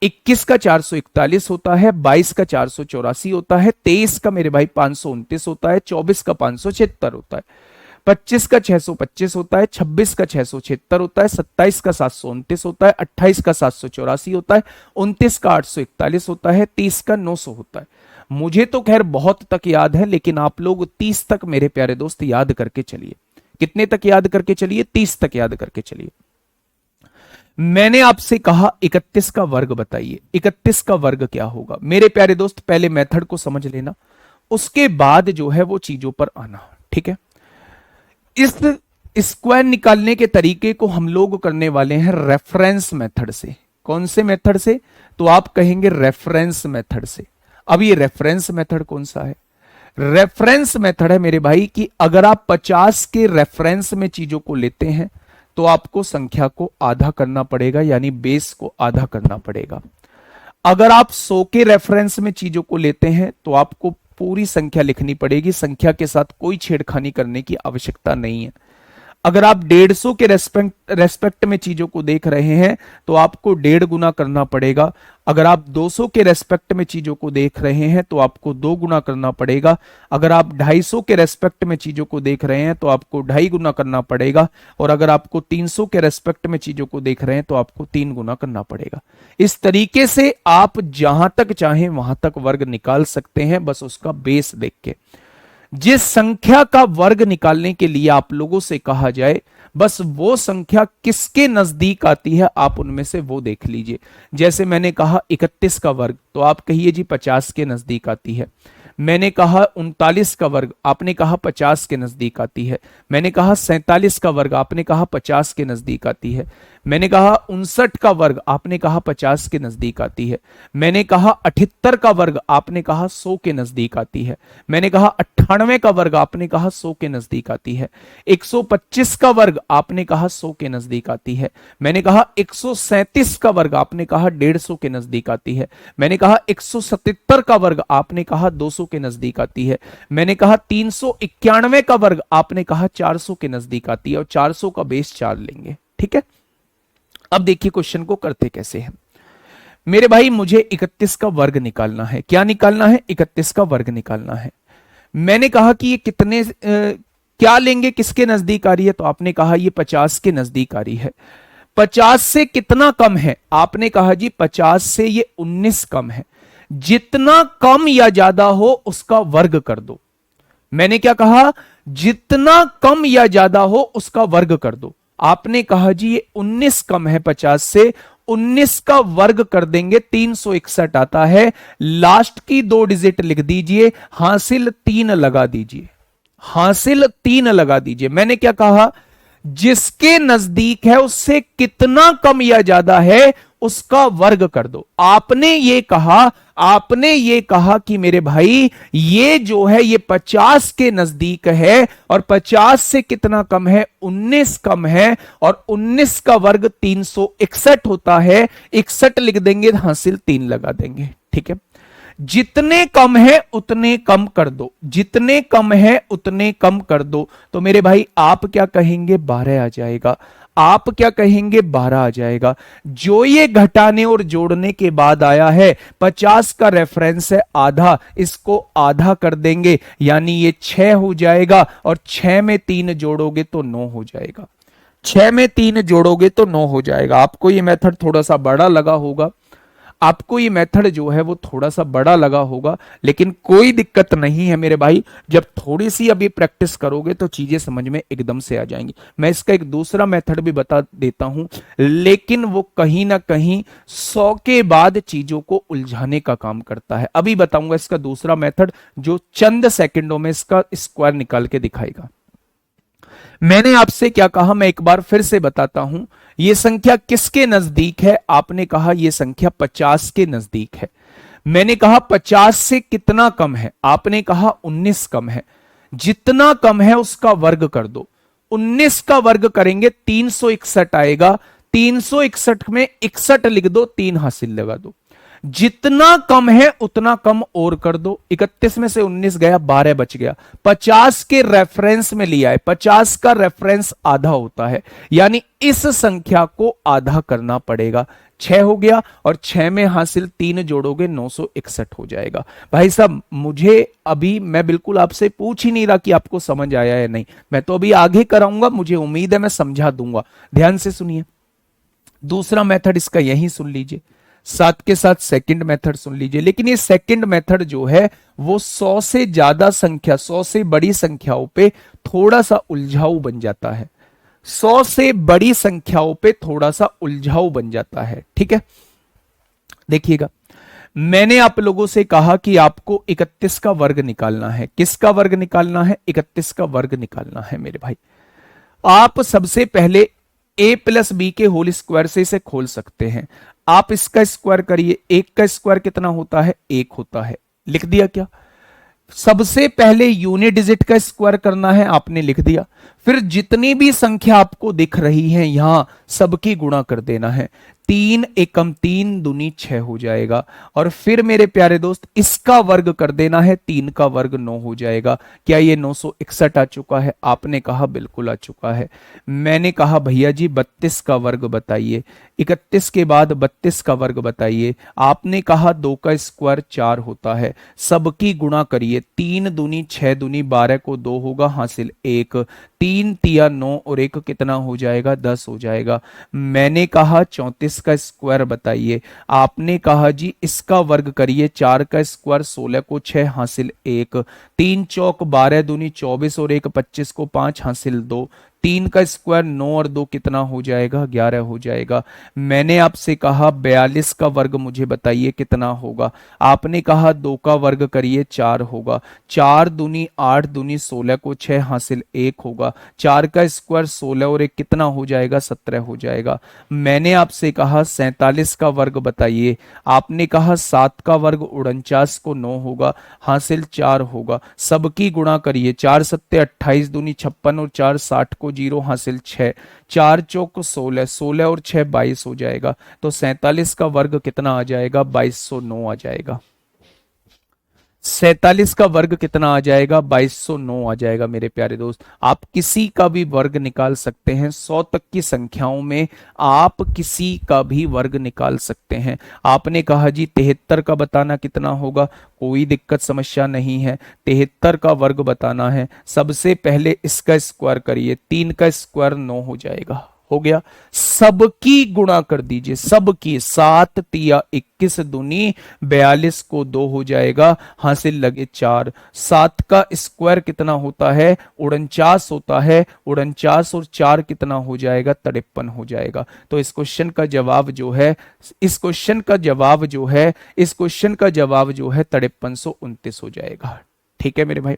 21 का 441 होता है, 22 का 484 होता है, 23 का मेरे भाई 529 होता है, 24 का 576 होता है, 25 का 625 होता है, 26 का 676 होता है, 27 का 729 होता है, 28 का 784 होता है, 29 का 841 होता है, 30 का 900 होता है। मुझे तो खैर बहुत तक याद है, लेकिन आप लोग 30 तक मेरे प्यारे दोस्त याद करके चलिए। कितने तक याद करके चलिए? 30 तक याद करके चलिए। मैंने आपसे कहा 31 का वर्ग बताइए। 31 का वर्ग क्या होगा? मेरे प्यारे दोस्त पहले मेथड को समझ लेना, उसके बाद जो है वो चीजों पर आना। ठीक है, इस स्क्वायर निकालने के तरीके को हम लोग करने वाले हैं रेफरेंस मेथड से। कौन से मेथड से? तो आप कहेंगे रेफरेंस मेथड से। अब ये रेफरेंस मेथड कौन सा है? रेफरेंस मेथड है मेरे भाई कि अगर आप 50 के रेफरेंस में चीजों को लेते हैं तो आपको संख्या को आधा करना पड़ेगा, यानी बेस को आधा करना पड़ेगा। अगर आप 100 के रेफरेंस में चीजों को लेते हैं तो आपको पूरी संख्या लिखनी पड़ेगी, संख्या के साथ कोई छेड़खानी करने की आवश्यकता नहीं है। अगर आप 150 के रेस्पेक्ट में चीजों को देख रहे हैं तो आपको 1.5 गुना करना पड़ेगा। अगर आप 200 के रेस्पेक्ट में चीजों को देख रहे हैं तो आपको 2 गुना करना पड़ेगा। अगर आप 250 के रेस्पेक्ट में चीजों को देख रहे हैं तो आपको 2.5 गुना करना पड़ेगा। और अगर आपको 300 के रेस्पेक्ट में चीजों को देख रहे हैं तो आपको 3 गुना करना पड़ेगा। इस तरीके से आप जहां तक चाहें वहां तक वर्ग निकाल सकते हैं, बस उसका बेस देख के। जिस संख्या का वर्ग निकालने के लिए आप लोगों से कहा जाए, बस वो संख्या किसके नजदीक आती है आप उनमें से वो देख लीजिए। जैसे मैंने कहा 31 का वर्ग, तो आप कहिए जी 50 के नजदीक आती है। मैंने कहा 39 का वर्ग, आपने कहा 50 के नजदीक आती है। मैंने कहा 47 का वर्ग, आपने कहा 50 के नजदीक आती है। मैंने कहा 59 का वर्ग, आपने कहा 50 के नजदीक आती है। मैंने कहा 78 का वर्ग, आपने कहा 100 के नजदीक आती है। मैंने कहा 98 का वर्ग, आपने कहा 100 के नजदीक आती है। 125 का वर्ग, आपने कहा 100 के नजदीक आती है। मैंने कहा 137 का वर्ग, आपने कहा 150 के नजदीक आती है। मैंने कहा 177 का वर्ग, आपने कहा 200 के नजदीक आती है। मैंने कहा 391 का वर्ग, आपने कहा 400 के नजदीक आती है, और 400 का बेस 4 लेंगे। ठीक है, अब देखिए क्वेश्चन को करते कैसे हैं मेरे भाई। मुझे 31 का वर्ग निकालना है। क्या निकालना है? 31 का वर्ग निकालना है। मैंने कहा कि ये कितने क्या लेंगे, किसके नजदीक आ रही है? तो आपने कहा ये 50 के नजदीक आ रही है। 50 से कितना कम है? आपने कहा जी 50 से ये 19 कम है। जितना कम या ज्यादा हो उसका वर्ग कर दो। मैंने क्या कहा? जितना कम या ज्यादा हो उसका वर्ग कर दो। आपने कहा जी ये 19 कम है 50 से, 19 का वर्ग कर देंगे 361 आता है। लास्ट की 2 डिजिट लिख दीजिए, हासिल 3 लगा दीजिए, हासिल 3 लगा दीजिए। मैंने क्या कहा? जिसके नजदीक है उससे कितना कम या ज्यादा है उसका वर्ग कर दो। आपने ये कहा कि मेरे भाई ये जो है ये 50 के नजदीक है, और 50 से कितना कम है? 19 कम है, और 19 का वर्ग 361 होता है। 61 लिख देंगे, हासिल 3 लगा देंगे। ठीक है, जितने कम है उतने कम कर दो, जितने कम है उतने कम कर दो। तो मेरे भाई आप क्या कहेंगे? 12 आ जाएगा। आप क्या कहेंगे? 12 आ जाएगा। जो ये घटाने और जोड़ने के बाद आया है, 50 का रेफरेंस है आधा, इसको आधा कर देंगे, यानी ये 6 हो जाएगा, और 6 में 3 जोड़ोगे तो 9 हो जाएगा। 6 में 3 जोड़ोगे तो 9 हो जाएगा। आपको ये मेथड थोड़ा सा बड़ा लगा होगा, आपको ये मेथड जो है वो थोड़ा सा बड़ा लगा होगा, लेकिन कोई दिक्कत नहीं है मेरे भाई। जब थोड़ी सी अभी प्रैक्टिस करोगे तो चीजें समझ में एकदम से आ जाएंगी। मैं इसका एक दूसरा मेथड भी बता देता हूं, लेकिन वो कहीं ना कहीं 100 के बाद चीजों को उलझाने का काम करता है। अभी बताऊंगा इसका दूसरा मेथड, जो चंद सेकंडों में इसका स्क्वायर निकाल के दिखाएगा। मैंने आपसे क्या कहा, मैं एक बार फिर से बताता हूं। यह संख्या किसके नजदीक है? आपने कहा यह संख्या 50 के नजदीक है। मैंने कहा 50 से कितना कम है? आपने कहा 19 कम है। जितना कम है उसका वर्ग कर दो। 19 का वर्ग करेंगे 361 आएगा। 361 में 61 लिख दो, 3 हासिल लगा दो। जितना कम है उतना कम और कर दो। 31 में से 19 गया, 12 बच गया। 50 के रेफरेंस में लिया है, 50 का रेफरेंस आधा होता है, यानी इस संख्या को आधा करना पड़ेगा। 6 हो गया, और 6 में हासिल 3 जोड़ोगे 961 हो जाएगा। भाई साहब मुझे अभी, मैं बिल्कुल आपसे पूछ ही नहीं रहा कि आपको समझ आया या नहीं, मैं तो अभी आगे कराऊंगा, मुझे उम्मीद है मैं समझा दूंगा। ध्यान से सुनिए, दूसरा मेथड इसका यही सुन लीजिए, साथ के साथ सेकंड मेथड सुन लीजिए। लेकिन ये सेकंड मेथड जो है वो 100 से ज्यादा संख्या, 100 से बड़ी संख्याओं पे थोड़ा सा उलझाऊ बन जाता है। 100 से बड़ी संख्याओं पे थोड़ा सा उलझाऊ बन जाता है। ठीक है, देखिएगा, मैंने आप लोगों से कहा कि आपको 31 का वर्ग निकालना है। किसका वर्ग निकालना है? 31 का वर्ग निकालना है मेरे भाई। आप सबसे पहले a प्लस बी के होल स्क्वायर से इसे खोल सकते हैं। आप इसका स्क्वायर करिए, 1 का स्क्वायर कितना होता है? 1 होता है। लिख दिया क्या? सबसे पहले यूनिट डिजिट का स्क्वायर करना है, आपने लिख दिया। फिर जितनी भी संख्या आपको दिख रही है यहां सबकी गुणा कर देना है। 3 एकम 3 दूनी 6 हो जाएगा। और फिर मेरे प्यारे दोस्त इसका वर्ग कर देना है, 3 का वर्ग 9 हो जाएगा। क्या ये 961 आ चुका है? आपने कहा बिल्कुल आ चुका है। मैंने कहा भैया जी 32 का वर्ग बताइए। 31 के बाद 32 का वर्ग बताइए। आपने कहा 2 का स्क्वायर 4 होता है। सबकी गुणा करिए, 3 दूनी 6 दूनी 12 को 2 होगा, हासिल 1। 3 तिया 9 और 1 कितना हो जाएगा? 10 हो जाएगा। मैंने कहा 34 का स्क्वायर बताइए। आपने कहा जी इसका वर्ग करिए, 4 का स्क्वायर 16 को 6 हासिल 1। 3 चौक 12 दूनी 24 और 1 25 को 5 हासिल 2। तीन का स्क्वायर 9 और 2 कितना हो जाएगा, 11 हो जाएगा। मैंने आपसे कहा 42 का वर्ग मुझे बताइए कितना होगा, आपने कहा 2 का वर्ग करिए 4 होगा। 4 दूनी 8 दूनी 16 को 6 हासिल 1 होगा। 4 का स्क्वायर 16 और 1 कितना हो जाएगा, 17 हो जाएगा। मैंने आपसे कहा 47 का वर्ग बताइए, आपने कहा 7 का वर्ग 49 को 9 होगा, हासिल 4 होगा। सबकी गुणा करिए, 4 सत्ते 28 दूनी 56 और 4 60 को 0 हासिल 6, 4 चौक 16, 16 और 6 22 हो जाएगा। तो 47 का वर्ग कितना आ जाएगा, 2209 आ जाएगा। 47 का वर्ग कितना आ जाएगा, 2209 आ जाएगा। मेरे प्यारे दोस्त, आप किसी का भी वर्ग निकाल सकते हैं, 100 तक की संख्याओं में आप किसी का भी वर्ग निकाल सकते हैं। आपने कहा जी 73 का बताना कितना होगा, कोई दिक्कत समस्या नहीं है, 73 का वर्ग बताना है। सबसे पहले इसका स्क्वायर करिए, 3 का स्क्वायर 9 हो जाएगा, हो गया। सबकी गुणा कर दीजिए, सबकी, 7 तिया 21 दूनी 42 को 2 हो जाएगा, हासिल लगे 4। 7 का स्क्वायर कितना होता है, 49 होता है, 49 और 4 कितना हो जाएगा, 53 हो जाएगा। तो इस क्वेश्चन का जवाब जो है, इस क्वेश्चन का जवाब जो है, इस क्वेश्चन का जवाब जो है 5329 हो जाएगा। ठीक है मेरे भाई।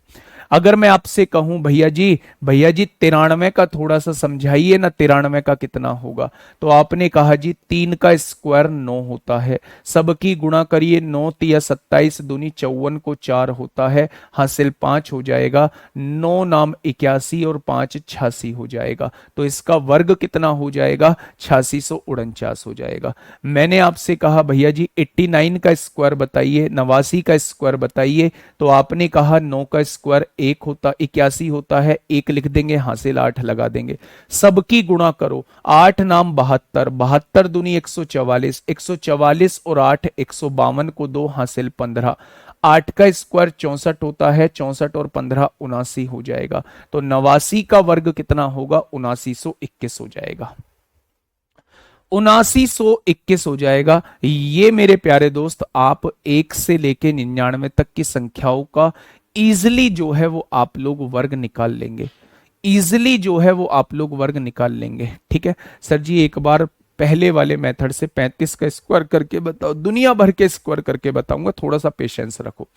अगर मैं आपसे कहूं भैया जी, भैया जी 93 का थोड़ा सा समझाइए ना, 93 का कितना होगा, तो आपने कहा जी 3 का स्क्वायर 9 होता है। सबकी गुणा करिए, 9 तिया 27 दूनी 54 को 4 होता है, हासिल 5 हो जाएगा। 9 नाम 81 और 5 86 हो जाएगा। तो इसका वर्ग कितना हो जाएगा, 8649 हो जाएगा। मैंने आपसे कहा भैया जी 89 का स्क्वायर बताइए, 89 का स्क्वायर बताइए, तो आपने कहा 9 का स्क्वायर 1 होता 81 होता है, 1 लिख देंगे, हासिल 8 लगा देंगे। सबकी गुणा करो, 8 नाम 72, 72 दूनी 144, 144 और 8 152 को 2 हासिल 15। 8 का स्क्वायर 64 होता है, 64 और 15 79 हो जाएगा। तो 89 का वर्ग कितना होगा, 7921 हो जाएगा, 7921 हो जाएगा। ये मेरे प्यारे दोस्त आप 1 से लेके 99 तक की संख्याओं का इजिली जो है वो आप लोग वर्ग निकाल लेंगे, इजिली जो है वो आप लोग वर्ग निकाल लेंगे। ठीक है सर जी, एक बार पहले वाले मेथड से 35 का स्क्वायर करके बताओ, दुनिया भर के स्क्वायर करके बताऊंगा, थोड़ा सा पेशेंस रखो।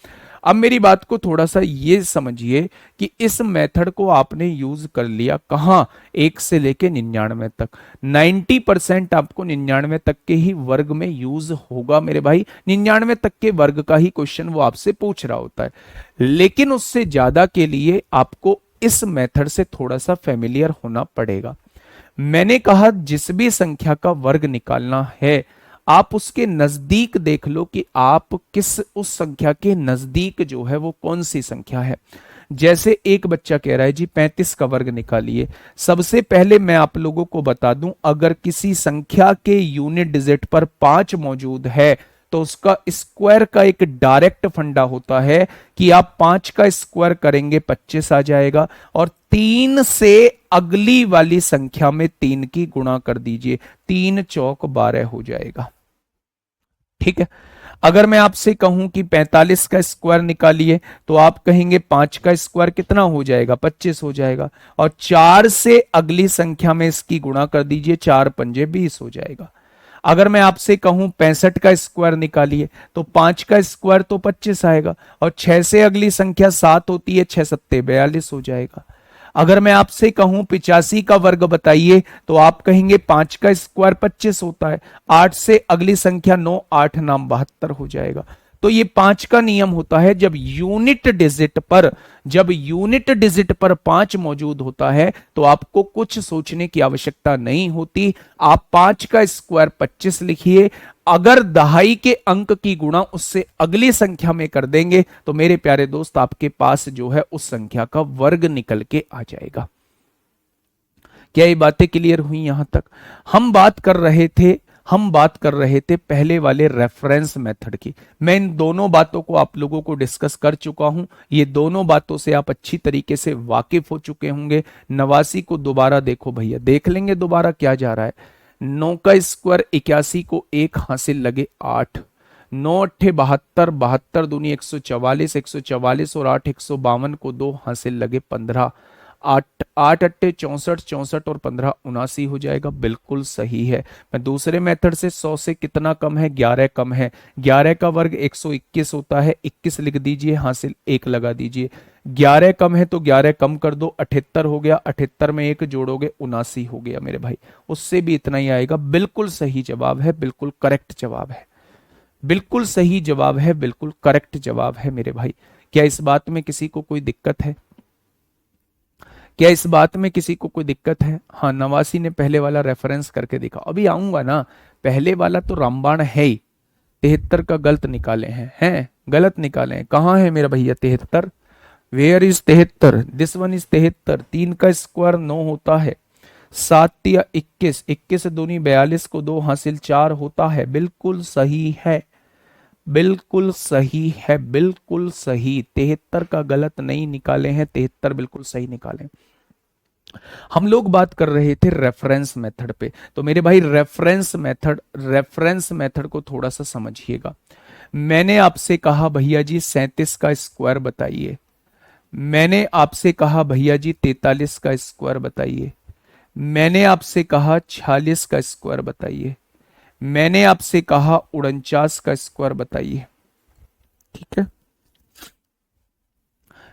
अब मेरी बात को थोड़ा सा ये समझिए कि इस मेथड को आपने यूज कर लिया कहां, 1 से लेके 99 तक। 90% आपको 99 तक के ही वर्ग में यूज होगा मेरे भाई, 99 तक के वर्ग का ही क्वेश्चन वो आपसे पूछ रहा होता है। लेकिन उससे ज्यादा के लिए आपको इस मेथड से थोड़ा सा फेमिलियर होना पड़ेगा। मैंने कहा जिस भी संख्या का वर्ग निकालना है, आप उसके नजदीक देख लो कि आप किस, उस संख्या के नजदीक जो है वो कौन सी संख्या है। जैसे एक बच्चा कह रहा है जी 35 का वर्ग निकालिए। सबसे पहले मैं आप लोगों को बता दूं, अगर किसी संख्या के यूनिट डिजिट पर 5 मौजूद है तो उसका स्क्वायर का एक डायरेक्ट फंडा होता है कि आप 5 का स्क्वायर करेंगे 25 आ जाएगा, और 3 से अगली वाली संख्या में 3 की गुणा कर दीजिए, 3 चौक 12 हो जाएगा। ठीक है, अगर मैं आपसे कहूं कि 45 का स्क्वायर निकालिए, तो आप कहेंगे 5 का स्क्वायर कितना हो जाएगा, 25 हो जाएगा, और 4 से अगली संख्या में इसकी गुणा कर दीजिए, 4 पंजे 20 हो जाएगा। अगर मैं आपसे कहूं 65 का स्क्वायर निकालिए, तो 5 का स्क्वायर तो 25 आएगा, और 6 से अगली संख्या 7 होती है, 6 सत्ते 42 हो जाएगा। अगर मैं आपसे कहूं 85 का वर्ग बताइए, तो आप कहेंगे 5 का स्क्वायर 25 होता है, 8 से अगली संख्या 9, 8 नाम 72 हो जाएगा। तो ये 5 का नियम होता है, जब यूनिट डिजिट पर, जब यूनिट डिजिट पर 5 मौजूद होता है तो आपको कुछ सोचने की आवश्यकता नहीं होती, आप 5 का स्क्वायर 25 लिखिए। अगर दहाई के अंक की गुणा उससे अगली संख्या में कर देंगे तो मेरे प्यारे दोस्त आपके पास जो है उस संख्या का वर्ग निकल के आ जाएगा। क्या ये बातें क्लियर हुई? यहां तक हम बात कर रहे थे, हम बात कर रहे थे पहले वाले रेफरेंस मेथड की। मैं इन दोनों बातों को आप लोगों को डिस्कस कर चुका हूं, ये दोनों बातों से आप अच्छी तरीके से वाकिफ हो चुके होंगे। 89 को दोबारा देखो भैया, देख लेंगे दोबारा क्या जा रहा है। 9 का स्क्वायर 81 को 1 हासिल लगे 8, 9 अट्ठे 72, 72 दूनी 144, 144 और 8 152 को 2 हासिल लगे 15। 8 8 अट्टे 64, 64 और 15 79 हो जाएगा, बिल्कुल सही है। मैं दूसरे मेथड से 100 से कितना कम है, 11 कम है, 11 का वर्ग 121 होता है, 21 लिख दीजिए, हासिल 1 लगा दीजिए। 11 कम है तो 11 कम कर दो, 78 हो गया, 78 में 1 जोड़ोगे 79 हो गया मेरे भाई, उससे भी इतना ही आएगा। बिल्कुल सही जवाब है, बिल्कुल करेक्ट जवाब है, बिल्कुल सही जवाब है, बिल्कुल करेक्ट जवाब है मेरे भाई। क्या इस बात में किसी को कोई दिक्कत है? क्या इस बात में किसी को कोई दिक्कत है? हाँ, नवासी ने पहले वाला रेफरेंस करके देखा, अभी आऊंगा ना। पहले वाला तो रामबाण है ही, 73 का गलत निकाले हैं गलत निकाले हैं। कहाँ है मेरा भैया 73? Where is 73? This one is 73। 3 का स्क्वायर 9 होता है, 7 या 21, 21 दूनी 42 को 2 हासिल 4 होता है, बिल्कुल सही है, बिल्कुल सही है, बिल्कुल सही। 73 का गलत नहीं निकाले हैं, 73 बिल्कुल सही निकाले। हम लोग बात कर रहे थे रेफरेंस मेथड पे, तो मेरे भाई रेफरेंस मेथड को थोड़ा सा समझिएगा। मैंने आपसे कहा भैया जी 37 का स्क्वायर बताइए, मैंने आपसे कहा भैया जी 43 का स्क्वायर बताइए, मैंने आपसे कहा 46 का स्क्वायर बताइए, मैंने आपसे कहा 49 का स्क्वायर बताइए, ठीक है।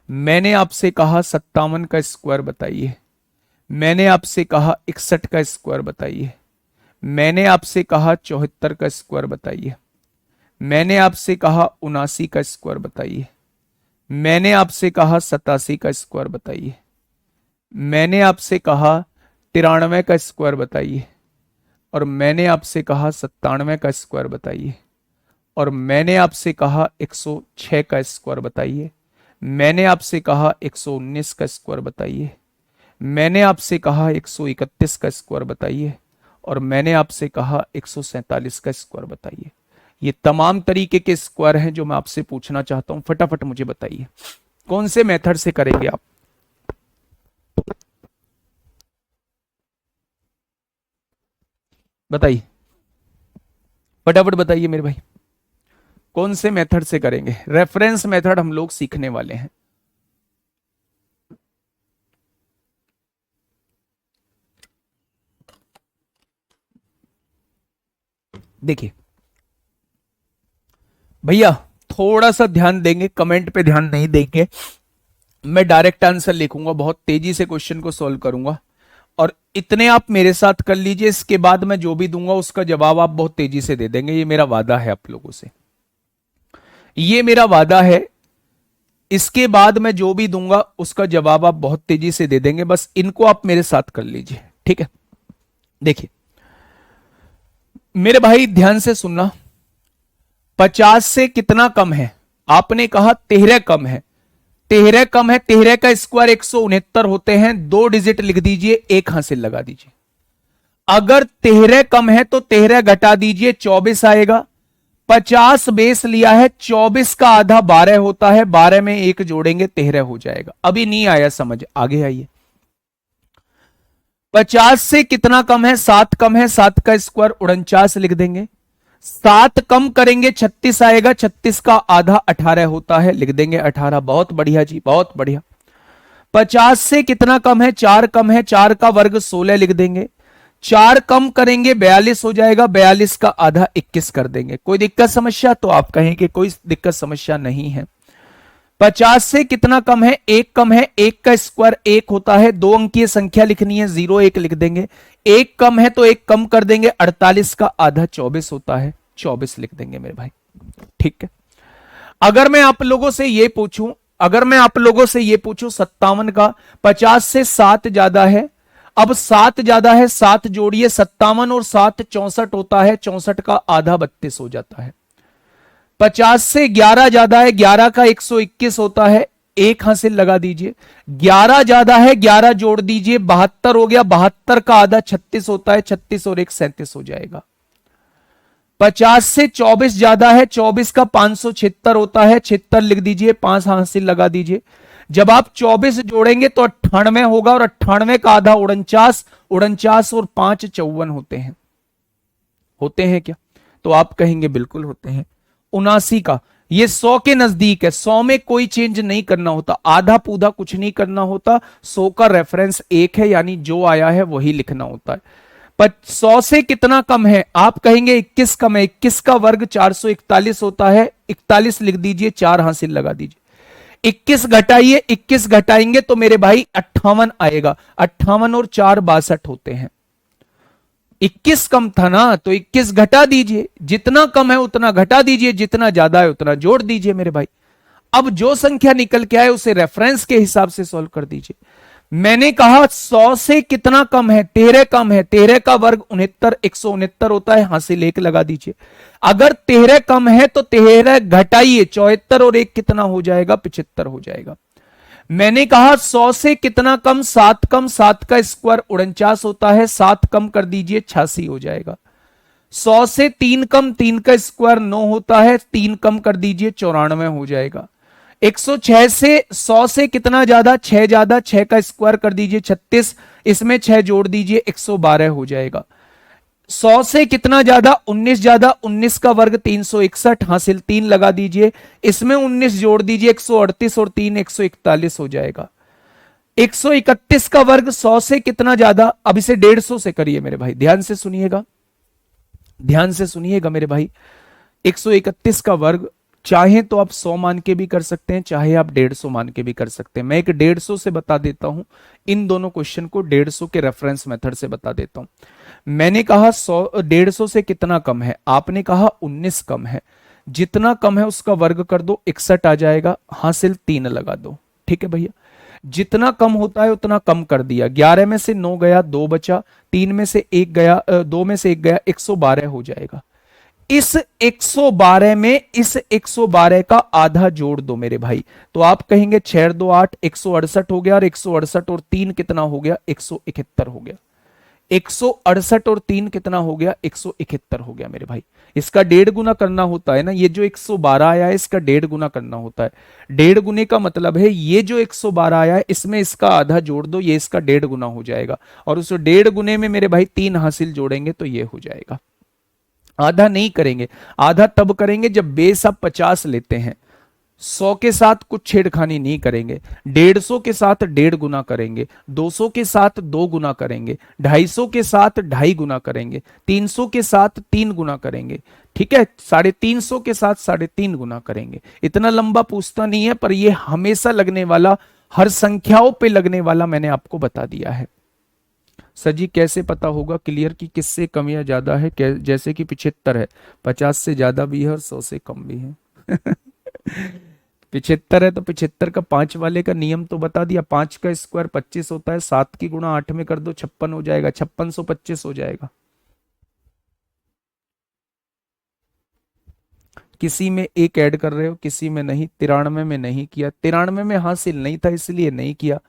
मैंने आपसे कहा 57 का स्क्वायर बताइए, मैंने आपसे कहा 61 का स्क्वायर बताइए, मैंने आपसे कहा 74 का स्क्वायर बताइए, मैंने आपसे कहा 79 का स्क्वायर बताइए, मैंने आपसे कहा 87 का स्क्वायर बताइए, मैंने आपसे कहा 93 का स्क्वायर बताइए, और मैंने आपसे कहा 97 का स्क्वायर बताइए, और मैंने आपसे कहा 106 का स्क्वायर बताइए, मैंने आपसे कहा 119 का स्क्वायर बताइए, मैंने आपसे कहा 131 का स्क्वायर बताइए, और मैंने आपसे कहा 147 का स्क्वायर बताइए। ये तमाम तरीके के स्क्वायर हैं जो मैं आपसे पूछना चाहता हूं, फटाफट मुझे बताइए कौन से मेथड से करेंगे आप? बताइए, फटाफट बताइए मेरे भाई, कौन से मेथड से करेंगे? रेफरेंस मेथड हम लोग सीखने वाले हैं। देखिए भैया, थोड़ा सा ध्यान देंगे, कमेंट पे ध्यान नहीं देंगे। मैं डायरेक्ट आंसर लिखूंगा, बहुत तेजी से क्वेश्चन को सॉल्व करूंगा, और इतने आप मेरे साथ कर लीजिए, इसके बाद मैं जो भी दूंगा उसका जवाब आप बहुत तेजी से दे देंगे, ये मेरा वादा है आप लोगों से, ये मेरा वादा है। इसके बाद मैं जो भी दूंगा उसका जवाब आप बहुत तेजी से दे देंगे, बस इनको आप मेरे साथ कर लीजिए, ठीक है। देखिए मेरे भाई ध्यान से सुनना, 50 से कितना कम है? आपने कहा 13 कम है, 13 कम है, 13 का स्क्वायर 169 होते हैं, 2 डिजिट लिख दीजिए, 1 हासिल लगा दीजिए। अगर 13 कम है तो 13 घटा दीजिए, 24 आएगा। 50 बेस लिया है, 24 का आधा 12 होता है, 12 में 1 जोड़ेंगे 13 हो जाएगा। अभी नहीं आया समझ, आगे आइए। 50 से कितना कम है? 7 कम है, 7 का स्क्वायर 49 लिख देंगे। 7 कम करेंगे 36 आएगा, 36 का आधा 18 होता है, लिख देंगे 18। बहुत बढ़िया जी, बहुत बढ़िया। 50 से कितना कम है? 4 कम है, 4 का वर्ग 16 लिख देंगे। 4 कम करेंगे 42 हो जाएगा, 42 का आधा 21 कर देंगे। कोई दिक्कत समस्या? तो आप कहेंगे कोई दिक्कत समस्या नहीं है। 50 से कितना कम है? 1 कम है, 1 का स्क्वायर 1 होता है, 2 अंकीय संख्या लिखनी है, 0 1 लिख देंगे। 1 कम है तो 1 कम कर देंगे, 48 का आधा 24 होता है, 24 लिख देंगे मेरे भाई, ठीक है। अगर मैं आप लोगों से ये पूछूं, अगर मैं आप लोगों से ये पूछूं 57 का, 50 से 7 ज्यादा है, अब 7 ज्यादा है, 7 जोड़िए, 57 और 7 64 होता है, 64 का आधा 32 हो जाता है। 50 से 11 ज्यादा है, 11 का 121 होता है, 1 हासिल लगा दीजिए। 11 ज्यादा है, 11 जोड़ दीजिए, 72 हो गया, 72 का आधा 36 होता है, 36 और 1 37 हो जाएगा। 50 से 24 ज्यादा है, 24 का 576 होता है, 76 लिख दीजिए, 5 हासिल लगा दीजिए। जब आप 24 जोड़ेंगे तो 98 होगा, और 98 का आधा 49, 49 और 5 54 होते हैं क्या? तो आप कहेंगे बिल्कुल होते हैं। 79 का, ये 100 के नजदीक है, 100 में कोई चेंज नहीं करना होता, आधा पूधा कुछ नहीं करना होता, 100 का रेफरेंस 1 है, यानी जो आया है वही लिखना होता है। पर 100 से कितना कम है, आप कहेंगे 21 कम है, 21 का वर्ग 441 होता है, 41 लिख दीजिए, 4 हासिल लगा दीजिए। 21 घटाइए, 21 घटाएंगे तो मेरे भाई 58 आएगा, 58 और 4 62 होते हैं। 21 कम था ना, तो 21 घटा दीजिए, जितना कम है उतना घटा दीजिए, जितना ज्यादा है उतना जोड़ दीजिए मेरे भाई। अब जो संख्या निकल के आए उसे रेफरेंस के हिसाब से सॉल्व कर दीजिए। मैंने कहा 100 से कितना कम है, 13 कम है, 13 का वर्ग 69, 169 होता है, हासिल 1 लगा दीजिए। अगर 13 कम है तो 13 घटाइए, 74 और 1 कितना हो जाएगा, 75 हो जाएगा। मैंने कहा 100 से कितना कम, 7 कम, 7 का स्क्वायर 49 होता है, 7 कम कर दीजिए, 86 हो जाएगा। 100 से 3 कम, 3 का स्क्वायर 9 होता है, 3 कम कर दीजिए, 94 हो जाएगा। 106 से 100 से कितना ज्यादा, 6 ज्यादा, 6 का स्क्वायर कर दीजिए 36, इसमें 6 जोड़ दीजिए 112 हो जाएगा। 100 से कितना ज्यादा, 19 ज्यादा, 19 का वर्ग 361, हासिल 3 लगा दीजिए, इसमें 19 जोड़ दीजिए 138 और 3 141 हो जाएगा। 131 का वर्ग 100 से कितना ज्यादा, अब इसे 150 से करिए मेरे भाई, ध्यान से सुनिएगा, ध्यान से सुनिएगा मेरे भाई। 131 का वर्ग चाहे तो आप 100 मान के भी कर सकते हैं, चाहे आप 150 मान के भी कर सकते हैं। मैं एक 150 से बता देता हूं, इन दोनों क्वेश्चन को 150 के रेफरेंस मेथड से बता देता हूं। मैंने कहा 150 से कितना कम है, आपने कहा 19 कम है, जितना कम है उसका वर्ग कर दो, 61 आ जाएगा, हासिल 3 लगा दो। ठीक है भैया, जितना कम होता है उतना कम कर दिया, 11 में से 9 गया, 2 बचा, 3 में से 1 गया, 2 में से 1 गया, 112 हो जाएगा। इस 112 में इस 112 का आधा जोड़ दो मेरे भाई, तो आप कहेंगे 6 2 8, 168 हो गया, और 168 और 3 कितना हो गया, 171 हो गया। 168 और 3 कितना हो गया, 171 हो गया मेरे भाई। इसका 1.5 गुना करना होता है ना, ये जो 112 आया है इसका 1.5 गुना करना होता है। 1.5 गुने का मतलब है ये जो 112 आया है इसमें इसका आधा जोड़ दो, ये इसका 1.5 गुना हो जाएगा, और उस 1.5 गुने में मेरे भाई 3 हासिल जोड़ेंगे तो ये हो जाएगा। आधा नहीं करेंगे, आधा तब करेंगे जब बेस आप 50 लेते हैं। 100 के साथ कुछ छेड़खानी नहीं करेंगे, 150 के साथ 1.5 गुना करेंगे, 200 के साथ 2 गुना करेंगे, 250 के साथ 2.5 गुना करेंगे, 300 के साथ 3 गुना करेंगे, ठीक है, 350 के साथ 3.5 गुना करेंगे। इतना लंबा पूछता नहीं है, पर यह हमेशा लगने वाला, हर संख्याओं पे लगने वाला मैंने आपको बता दिया है। सर जी कैसे पता होगा क्लियर कि किससे कम या ज्यादा है, जैसे कि 75 है, 50 से ज्यादा भी है और 100 से कम भी है। 75 है तो 75 का 5 वाले का नियम तो बता दिया, 5 का स्क्वायर 25 होता है, 7 की गुणा 8 में कर दो 56 हो जाएगा, 5625 हो जाएगा। किसी में एक ऐड कर रहे हो, किसी में नहीं, 93 में नहीं किया, 93 में हासिल नहीं था इसलिए नहीं किया।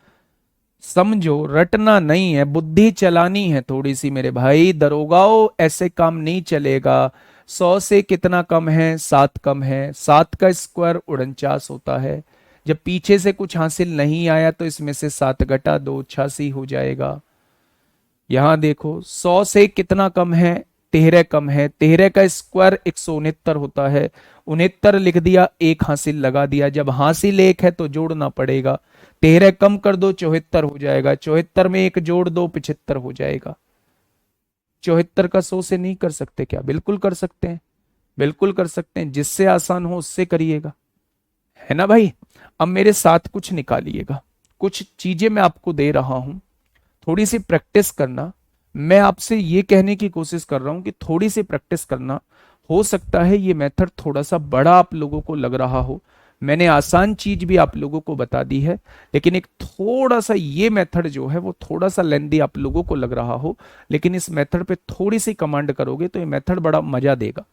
समझो, रटना नहीं है, बुद्धि चलानी है थोड़ी सी मेरे भाई, दरोगाओ ऐसे काम नहीं चलेगा। 100 से कितना कम है, 7 कम है, 7 का स्क्वायर 49 होता है। जब पीछे से कुछ हासिल नहीं आया तो इसमें से 7 घटा दो, 86 हो जाएगा। यहां देखो 100 से कितना कम है, 13 कम है, 13 का स्क्वायर 169 होता है, 69 लिख दिया, एक हासिल लगा दिया, जब हासिल एक है तो जोड़ना पड़ेगा, 13 कम कर दो 74 हो जाएगा, 74 में एक जोड़ दो 75 हो जाएगा। 74 का 100 से नहीं कर सकते क्या, बिल्कुल कर सकते हैं, बिल्कुल कर सकते हैं, जिससे आसान हो उससे करिएगा, है ना भाई। अब मेरे साथ कुछ निकालिएगा, कुछ चीजें मैं आपको दे रहा हूं, थोड़ी सी प्रैक्टिस करना। मैं आपसे ये कहने की कोशिश कर रहा हूं कि थोड़ी सी प्रैक्टिस करना। हो सकता है ये मेथड थोड़ा सा बड़ा आप लोगों को लग रहा हो, मैंने आसान चीज भी आप लोगों को बता दी है, लेकिन एक थोड़ा सा ये मेथड जो है वो थोड़ा सा लेंदी आप लोगों को लग रहा हो, लेकिन इस मेथड पे थोड़ी सी कमांड करोगे तो ये मेथड बड़ा मजा देगा।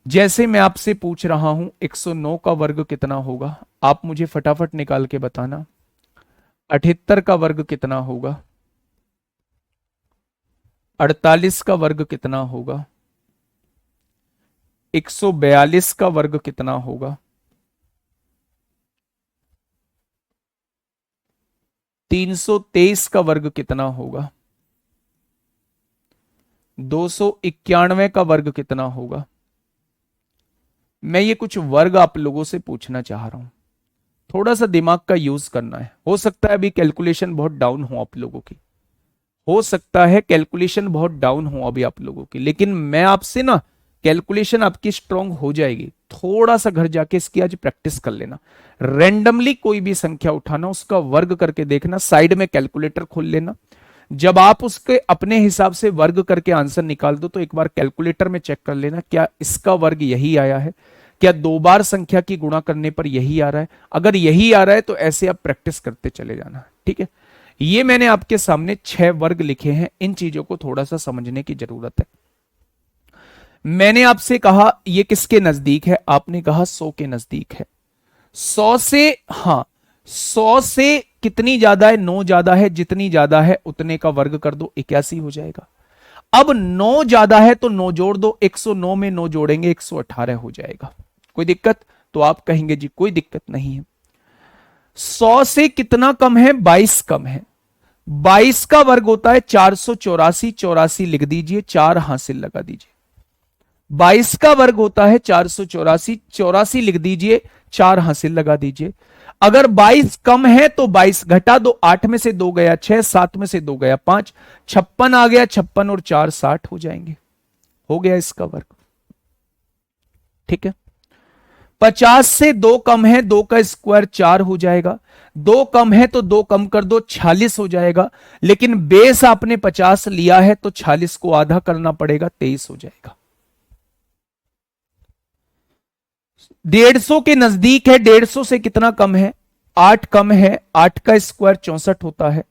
जैसे मैं आपसे पूछ रहा हूं 109 का वर्ग कितना होगा, आप मुझे फटाफट निकाल के बताना। 78 का वर्ग कितना होगा, 48 का वर्ग कितना होगा, 142 का वर्ग कितना होगा, 323 का वर्ग कितना होगा, 291 का वर्ग कितना होगा, मैं ये कुछ वर्ग आप लोगों से पूछना चाह रहा हूं, थोड़ा सा दिमाग का यूज करना है। हो सकता है अभी कैलकुलेशन बहुत डाउन हो आप लोगों की, हो सकता है कैलकुलेशन बहुत डाउन हो अभी आप लोगों की, लेकिन मैं आपसे ना, कैलकुलेशन आपकी स्ट्रांग हो जाएगी। थोड़ा सा घर जाके इसकी आज प्रैक्टिस कर लेना। रैंडमली कोई भी संख्या उठाना, उसका वर्ग करके देखना, साइड में कैलकुलेटर खोल लेना। जब आप उसके अपने हिसाब से वर्ग करके आंसर निकाल दो तो एक बार कैलकुलेटर में चेक कर लेना क्या इसका वर्ग यही आया है, क्या दो बार संख्या की गुणा करने पर यही आ रहा है। अगर यही आ रहा है तो ऐसे आप प्रैक्टिस करते चले जाना, ठीक है। ये मैंने आपके सामने 6 वर्ग लिखे हैं, इन चीजों को थोड़ा सा समझने की जरूरत है। मैंने आपसे कहा ये किसके नजदीक है, आपने कहा 100 के नजदीक है। 100 से, हाँ, 100 से कितनी ज्यादा है, 9 ज्यादा है, जितनी ज्यादा है उतने का वर्ग कर दो, 81 हो जाएगा। अब 9 ज्यादा है तो 9 जोड़ दो, 109 में 9 जोड़ेंगे 118 हो जाएगा। कोई दिक्कत? तो आप कहेंगे जी कोई दिक्कत नहीं है। 100 से कितना कम है, 22 कम है। 22 का वर्ग होता है 484, 84 लिख दीजिए, 4 हासिल लगा दीजिए। 22 का वर्ग होता है 484, 84 लिख दीजिए, 4 हासिल लगा दीजिए। अगर 22 कम है तो 22 घटा दो, 8 में से 2 गया 6, 7 में से 2 गया 5, 56 आ गया, 56 और 4 60 हो जाएंगे। हो गया इसका वर्ग, ठीक है। 50 से 2 कम है, 2 का स्क्वायर 4 हो जाएगा। 2 कम है तो 2 कम कर दो, 46 हो जाएगा। लेकिन बेस आपने 50 लिया है तो 46 को आधा करना पड़ेगा, 23 हो जाएगा। 150 के नजदीक है, 150 से कितना कम है, 8 कम है। 8 का स्क्वायर 64 होता है।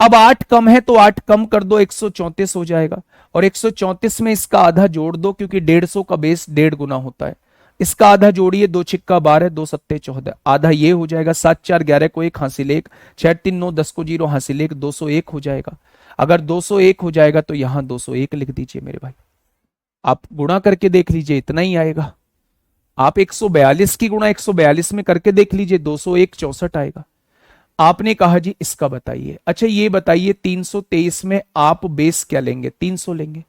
अब 8 कम है तो 8 कम कर दो, 134 हो जाएगा। और 134 में इसका आधा जोड़ दो, क्योंकि 150 का बेस 1.5 गुना होता है। इसका आधा जोड़िए, 2 छिक्का 12, 2 सत्ते 14, आधा ये हो जाएगा। 7 4 11 को 1 हासिल 1, 6 3 9 10 को 0 हासिल 1, 201 हो जाएगा। अगर 201 हो जाएगा तो यहां 201 लिख दीजिए मेरे भाई। आप गुणा करके देख लीजिए, इतना ही आएगा। आप 142 की गुणा 142 में करके देख लीजिए, 201 64 आएगा। आपने कहा जी इसका बताइए। अच्छा ये बताइए, 323 में आप बेस क्या लेंगे, 300 लेंगे।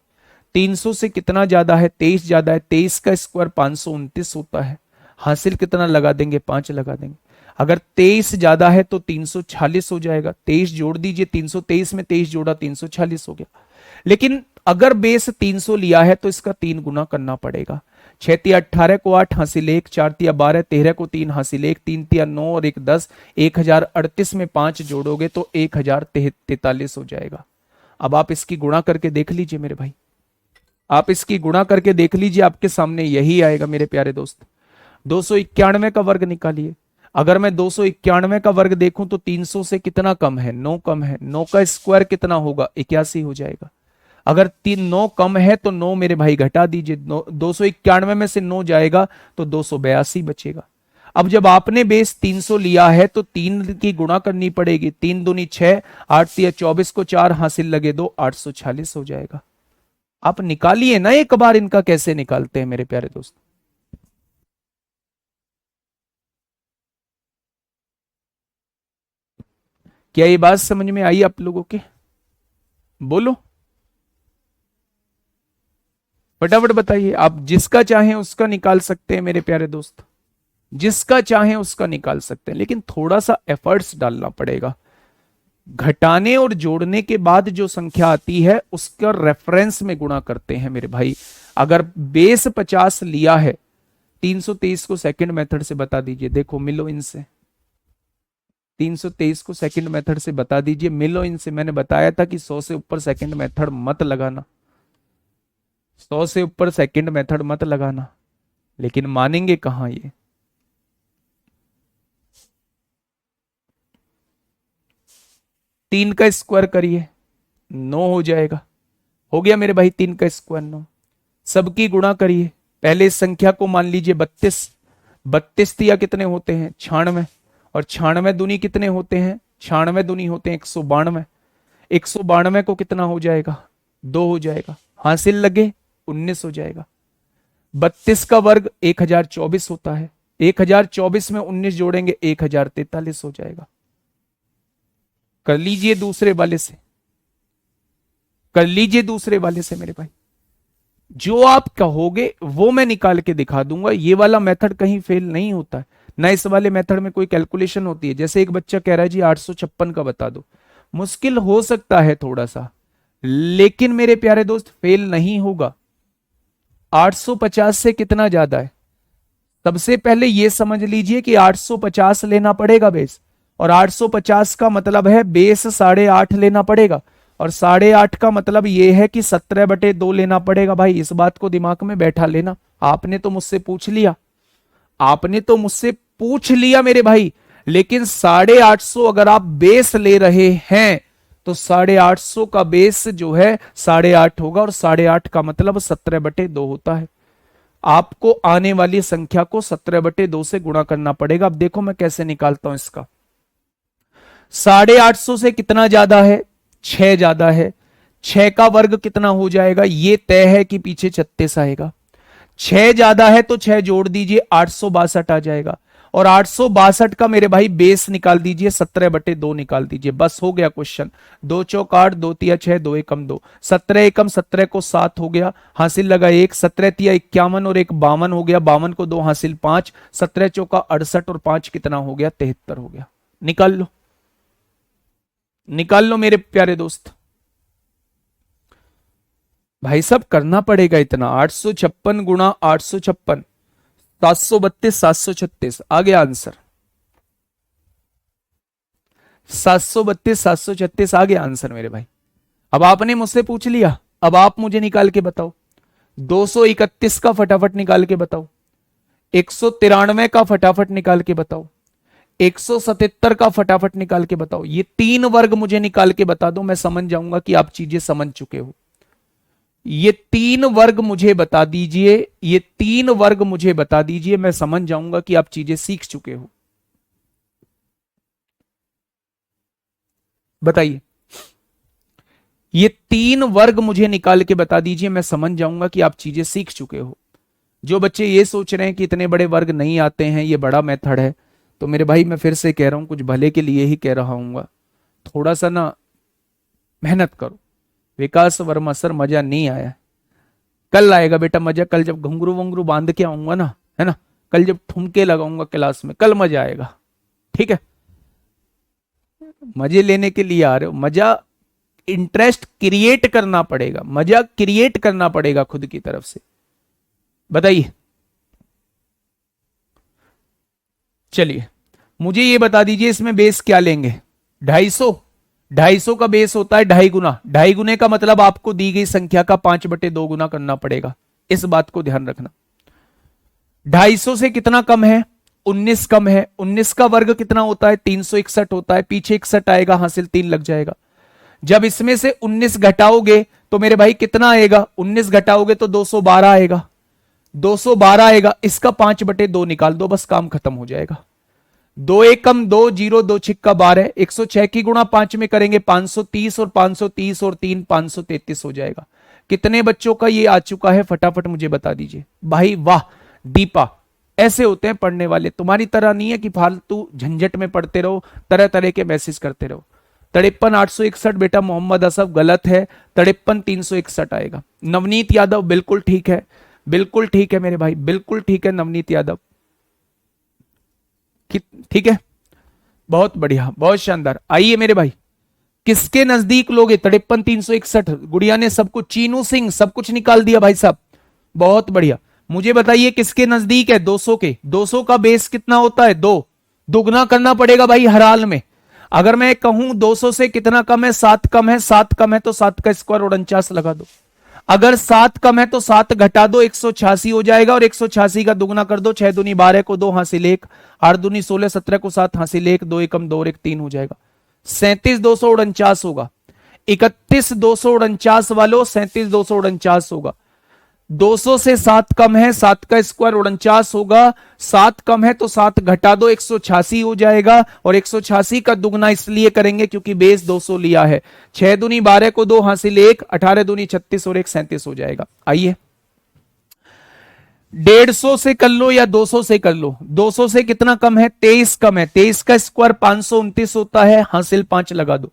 300 से कितना ज्यादा है, 23 ज्यादा है। 23 का स्क्वायर 529 होता है। हासिल कितना लगा देंगे, 5 लगा देंगे। अगर 23 ज्यादा है तो 346 हो जाएगा। 23 जोड़ दीजिए, 323 में 23 जोड़ा 346 हो गया। लेकिन अगर बेस 300 लिया है तो इसका 3 गुना करना पड़ेगा। 6 तिया 18 को 8 हासिल 1, 4 तिया 12, 13 को 3 हासिल 1, 3 तिया 9 और 1 10, 1038 में 5 जोड़ोगे तो 1043 हो जाएगा। अब आप इसकी गुणा करके देख लीजिए मेरे भाई, आप इसकी गुणा करके देख लीजिए, आपके सामने यही आएगा मेरे प्यारे दोस्त। 291 का वर्ग निकालिए। अगर मैं 291 का वर्ग देखूं तो 300 से कितना कम है, 9 कम है। 9 का स्क्वायर कितना होगा, 81 हो जाएगा। अगर 9 कम है तो 9 मेरे भाई घटा दीजिए, 291 में से 9 जाएगा तो 282 बचेगा। अब जब आपने बेस 300 लिया है तो 3 की गुणा करनी पड़ेगी। 3 दूनी 6, 8 तिया 24 को 4 हासिल लगे 2, 846 हो जाएगा। आप निकालिए ना एक बार, इनका कैसे निकालते हैं मेरे प्यारे दोस्त। क्या ये बात समझ में आई आप लोगों के? बोलो फटाफट बताइए। आप जिसका चाहें उसका निकाल सकते हैं मेरे प्यारे दोस्त, जिसका चाहें उसका निकाल सकते हैं, लेकिन थोड़ा सा एफर्ट्स डालना पड़ेगा। घटाने और जोड़ने के बाद जो संख्या आती है उसका रेफरेंस में गुणा करते हैं मेरे भाई। अगर बेस 50 लिया है, 323 को सेकंड मेथड से बता दीजिए। देखो मिलो इनसे, 323 को सेकंड मेथड से बता दीजिए, मिलो इनसे। मैंने बताया था कि 100 से ऊपर सेकंड मेथड मत लगाना, 100 से ऊपर सेकंड मेथड मत लगाना, लेकिन मानेंगे कहां ये। तीन का स्क्वायर करिए, 9 हो जाएगा। हो गया मेरे भाई, 3 का स्क्वायर 9। सबकी गुणा करिए। पहले इस संख्या को मान लीजिए 32। 32 तिया कितने होते हैं, 96। और 96 दूनी कितने होते हैं, 96 दूनी होते हैं 192। 192 को कितना हो जाएगा, 2 हो जाएगा। हासिल लगे 19 हो जाएगा। 32 का वर्ग 1024 होता है। 1024 में 19 जोड़ेंगे 1043 हो जाएगा। कर लीजिए दूसरे वाले से, कर लीजिए दूसरे वाले से मेरे भाई। जो आप कहोगे वो मैं निकाल के दिखा दूंगा। ये वाला मेथड कहीं फेल नहीं होता है ना, इस वाले मेथड में कोई कैलकुलेशन होती है। जैसे एक बच्चा कह रहा है जी 856 का बता दो, मुश्किल हो सकता है थोड़ा सा, लेकिन मेरे प्यारे दोस्त फेल नहीं होगा। 850 से कितना ज्यादा है? सबसे पहले यह समझ लीजिए कि 850 लेना पड़ेगा बेस, और 850 का मतलब है बेस 8.5 लेना पड़ेगा, और 8.5 का मतलब यह है कि 17/2 लेना पड़ेगा। भाई इस बात को दिमाग में बैठा लेना। आपने तो मुझसे पूछ लिया, आपने तो मुझसे पूछ लिया मेरे भाई, लेकिन 850 अगर आप बेस ले रहे हैं तो 850 का बेस जो है 8.5 होगा, और 8.5 का मतलब 17/2 होता है। आपको आने वाली संख्या को 17/2 से गुणा करना पड़ेगा। अब देखो मैं कैसे निकालता हूं इसका। 850 से कितना ज्यादा है? 6 ज्यादा है। 6 का वर्ग कितना हो जाएगा? ये तय है कि पीछे 36 आएगा। 6 ज्यादा है तो 6 जोड़ दीजिए, 862 आ जाएगा। और 862 का मेरे भाई बेस निकाल दीजिए, 17/2 निकाल दीजिए, बस हो गया क्वेश्चन। 2 चौक 8, 2 तिया 6, 2 एकम 2, 17 एकम 17 को 7 हो गया, हासिल लगा 1, 17 तिया 51 और 1 52 हो गया, 52 को 2 हासिल 5, 17 चौका 68 और 5 कितना हो गया? 73 हो गया। निकाल लो, निकाल लो मेरे प्यारे दोस्त। भाई साहब करना पड़ेगा इतना, 856 गुणा 856, 732, 736 आ गया आंसर। 732, 736 आ गया आंसर मेरे भाई। अब आपने मुझसे पूछ लिया, अब आप मुझे निकाल के बताओ। 231 का फटाफट निकाल के बताओ, 193 का फटाफट निकाल के बताओ, 177 का फटाफट निकाल के बताओ। ये 3 वर्ग मुझे निकाल के बता दो, मैं समझ जाऊंगा कि आप चीजें समझ चुके हो। ये 3 वर्ग मुझे बता दीजिए, ये 3 वर्ग मुझे बता दीजिए, मैं समझ जाऊंगा कि आप चीजें सीख चुके हो। बताइए, ये 3 वर्ग मुझे निकाल के बता दीजिए, मैं समझ जाऊंगा कि आप चीजें सीख चुके हो। जो बच्चे ये सोच रहे हैं कि इतने बड़े वर्ग नहीं आते हैं, ये बड़ा मेथड है, तो मेरे भाई मैं फिर से कह रहा हूं, कुछ भले के लिए ही कह रहा हूं, थोड़ा सा ना मेहनत करो। विकास वर्मा सर मजा नहीं आया। कल आएगा बेटा मजा, कल जब घुंघरू वंगरू बांध के आऊंगा ना, है ना, कल जब ठुमके लगाऊंगा क्लास में, कल मजा आएगा। ठीक है, मजे लेने के लिए आ रहे हो, मजा इंटरेस्ट क्रिएट करना पड़ेगा, मजा क्रिएट करना पड़ेगा खुद की तरफ से। बताइए, चलिए मुझे ये बता दीजिए इसमें बेस क्या लेंगे? 250। 250 का बेस होता है 2.5 गुना। 2.5 गुने का मतलब आपको दी गई संख्या का 5/2 गुना करना पड़ेगा, इस बात को ध्यान रखना। 250 से कितना कम है? 19 कम है। 19 का वर्ग कितना होता है? 361 होता है, पीछे 61 आएगा, हासिल 3 लग जाएगा। जब इसमें से 19 घटाओगे तो मेरे भाई कितना आएगा? 19 घटाओगे तो 212 आएगा, 212 आएगा। इसका 5/2 निकाल दो, बस काम खत्म हो जाएगा। 2 एकम 2, 0 2 छिक्का 12, 106 की गुणा 5 में करेंगे 530, और 530 और 3 533 हो जाएगा। कितने बच्चों का ये आ चुका है? फटाफट मुझे बता दीजिए। भाई वाह दीपा, ऐसे होते हैं पढ़ने वाले, तुम्हारी तरह नहीं है कि फालतू झंझट में पढ़ते रहो, तरह तरह के मैसेज करते रहो। 53,861 बेटा मोहम्मद असफ गलत है, 53,361 आएगा। नवनीत यादव बिल्कुल ठीक है, बिल्कुल ठीक है मेरे भाई, बिल्कुल ठीक है नवनीत यादव, ठीक है, बहुत बढ़िया, बहुत शानदार। आइए मेरे भाई, किसके नजदीक लोगे? 53,361 गुड़िया ने सब कुछ, चीनू सिंह सब कुछ निकाल दिया भाई साहब, बहुत बढ़िया। मुझे बताइए किसके नजदीक है? 200 के। 200 का बेस कितना होता है? 2, दुगना करना पड़ेगा भाई हर हाल में। अगर मैं कहूं 200 से कितना कम है? 7 कम है, 7 कम है तो 7 का स्क्वायर 49 लगा दो। अगर 7 कम है तो 7 घटा दो, 186 हो जाएगा, और 186 का दुगना कर दो, 6 दूनी 12 को 2 हासिल 1, 8 दूनी 16, 17 को 7 हासिल 1, 2 एकम 2 और 1 3 हो जाएगा। 37,249 होगा। 31,249 वालों 37,249 होगा। 200 से 7 कम है, 7 का स्क्वायर 49 होगा। 7 कम है तो 7 घटा दो, 186 हो जाएगा, और 186 का दुगना इसलिए करेंगे क्योंकि बेस 200 लिया है। 6 दूनी 12 को 2 हासिल 1, 18 दूनी 36 और 1 37 हो जाएगा। आइए 150 से कर लो या 200 से कर लो। 200 से कितना कम है? 23 कम है, 23 का स्क्वायर 529 होता है, हासिल 5 लगा दो।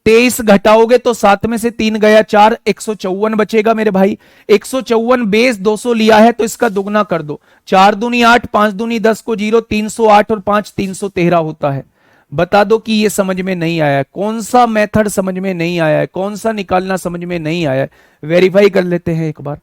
23 घटाओगे तो 7 में से 3 गया 4, 154 बचेगा मेरे भाई। 154 बेस 200 लिया है तो इसका दुगना कर दो। 4 दूनी 8, 5 दूनी 10 को 0, 308 और 5 313 होता है। बता दो कि ये समझ में नहीं आया है, कौन सा मेथड समझ में नहीं आया है, कौन सा निकालना समझ में नहीं आया है। वेरीफाई कर लेते हैं एक बार।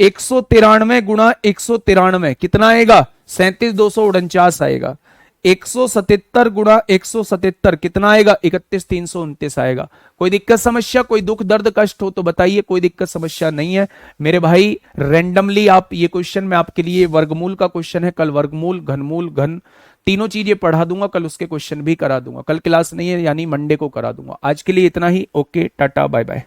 193 गुणा 193 कितना आएगा? 37,249 आएगा। 177 गुणा 177 कितना आएगा? 31,329 आएगा। कोई दिक्कत समस्या, कोई दुख दर्द कष्ट हो तो बताइए। कोई दिक्कत समस्या नहीं है मेरे भाई। रेंडमली आप ये क्वेश्चन मैं आपके लिए, वर्गमूल का क्वेश्चन है, कल वर्गमूल घनमूल घन तीनों चीजें पढ़ा दूंगा, कल उसके क्वेश्चन भी करा दूंगा। कल क्लास नहीं है यानी मंडे को करा दूंगा। आज के लिए इतना ही। Okay, tata bye bye.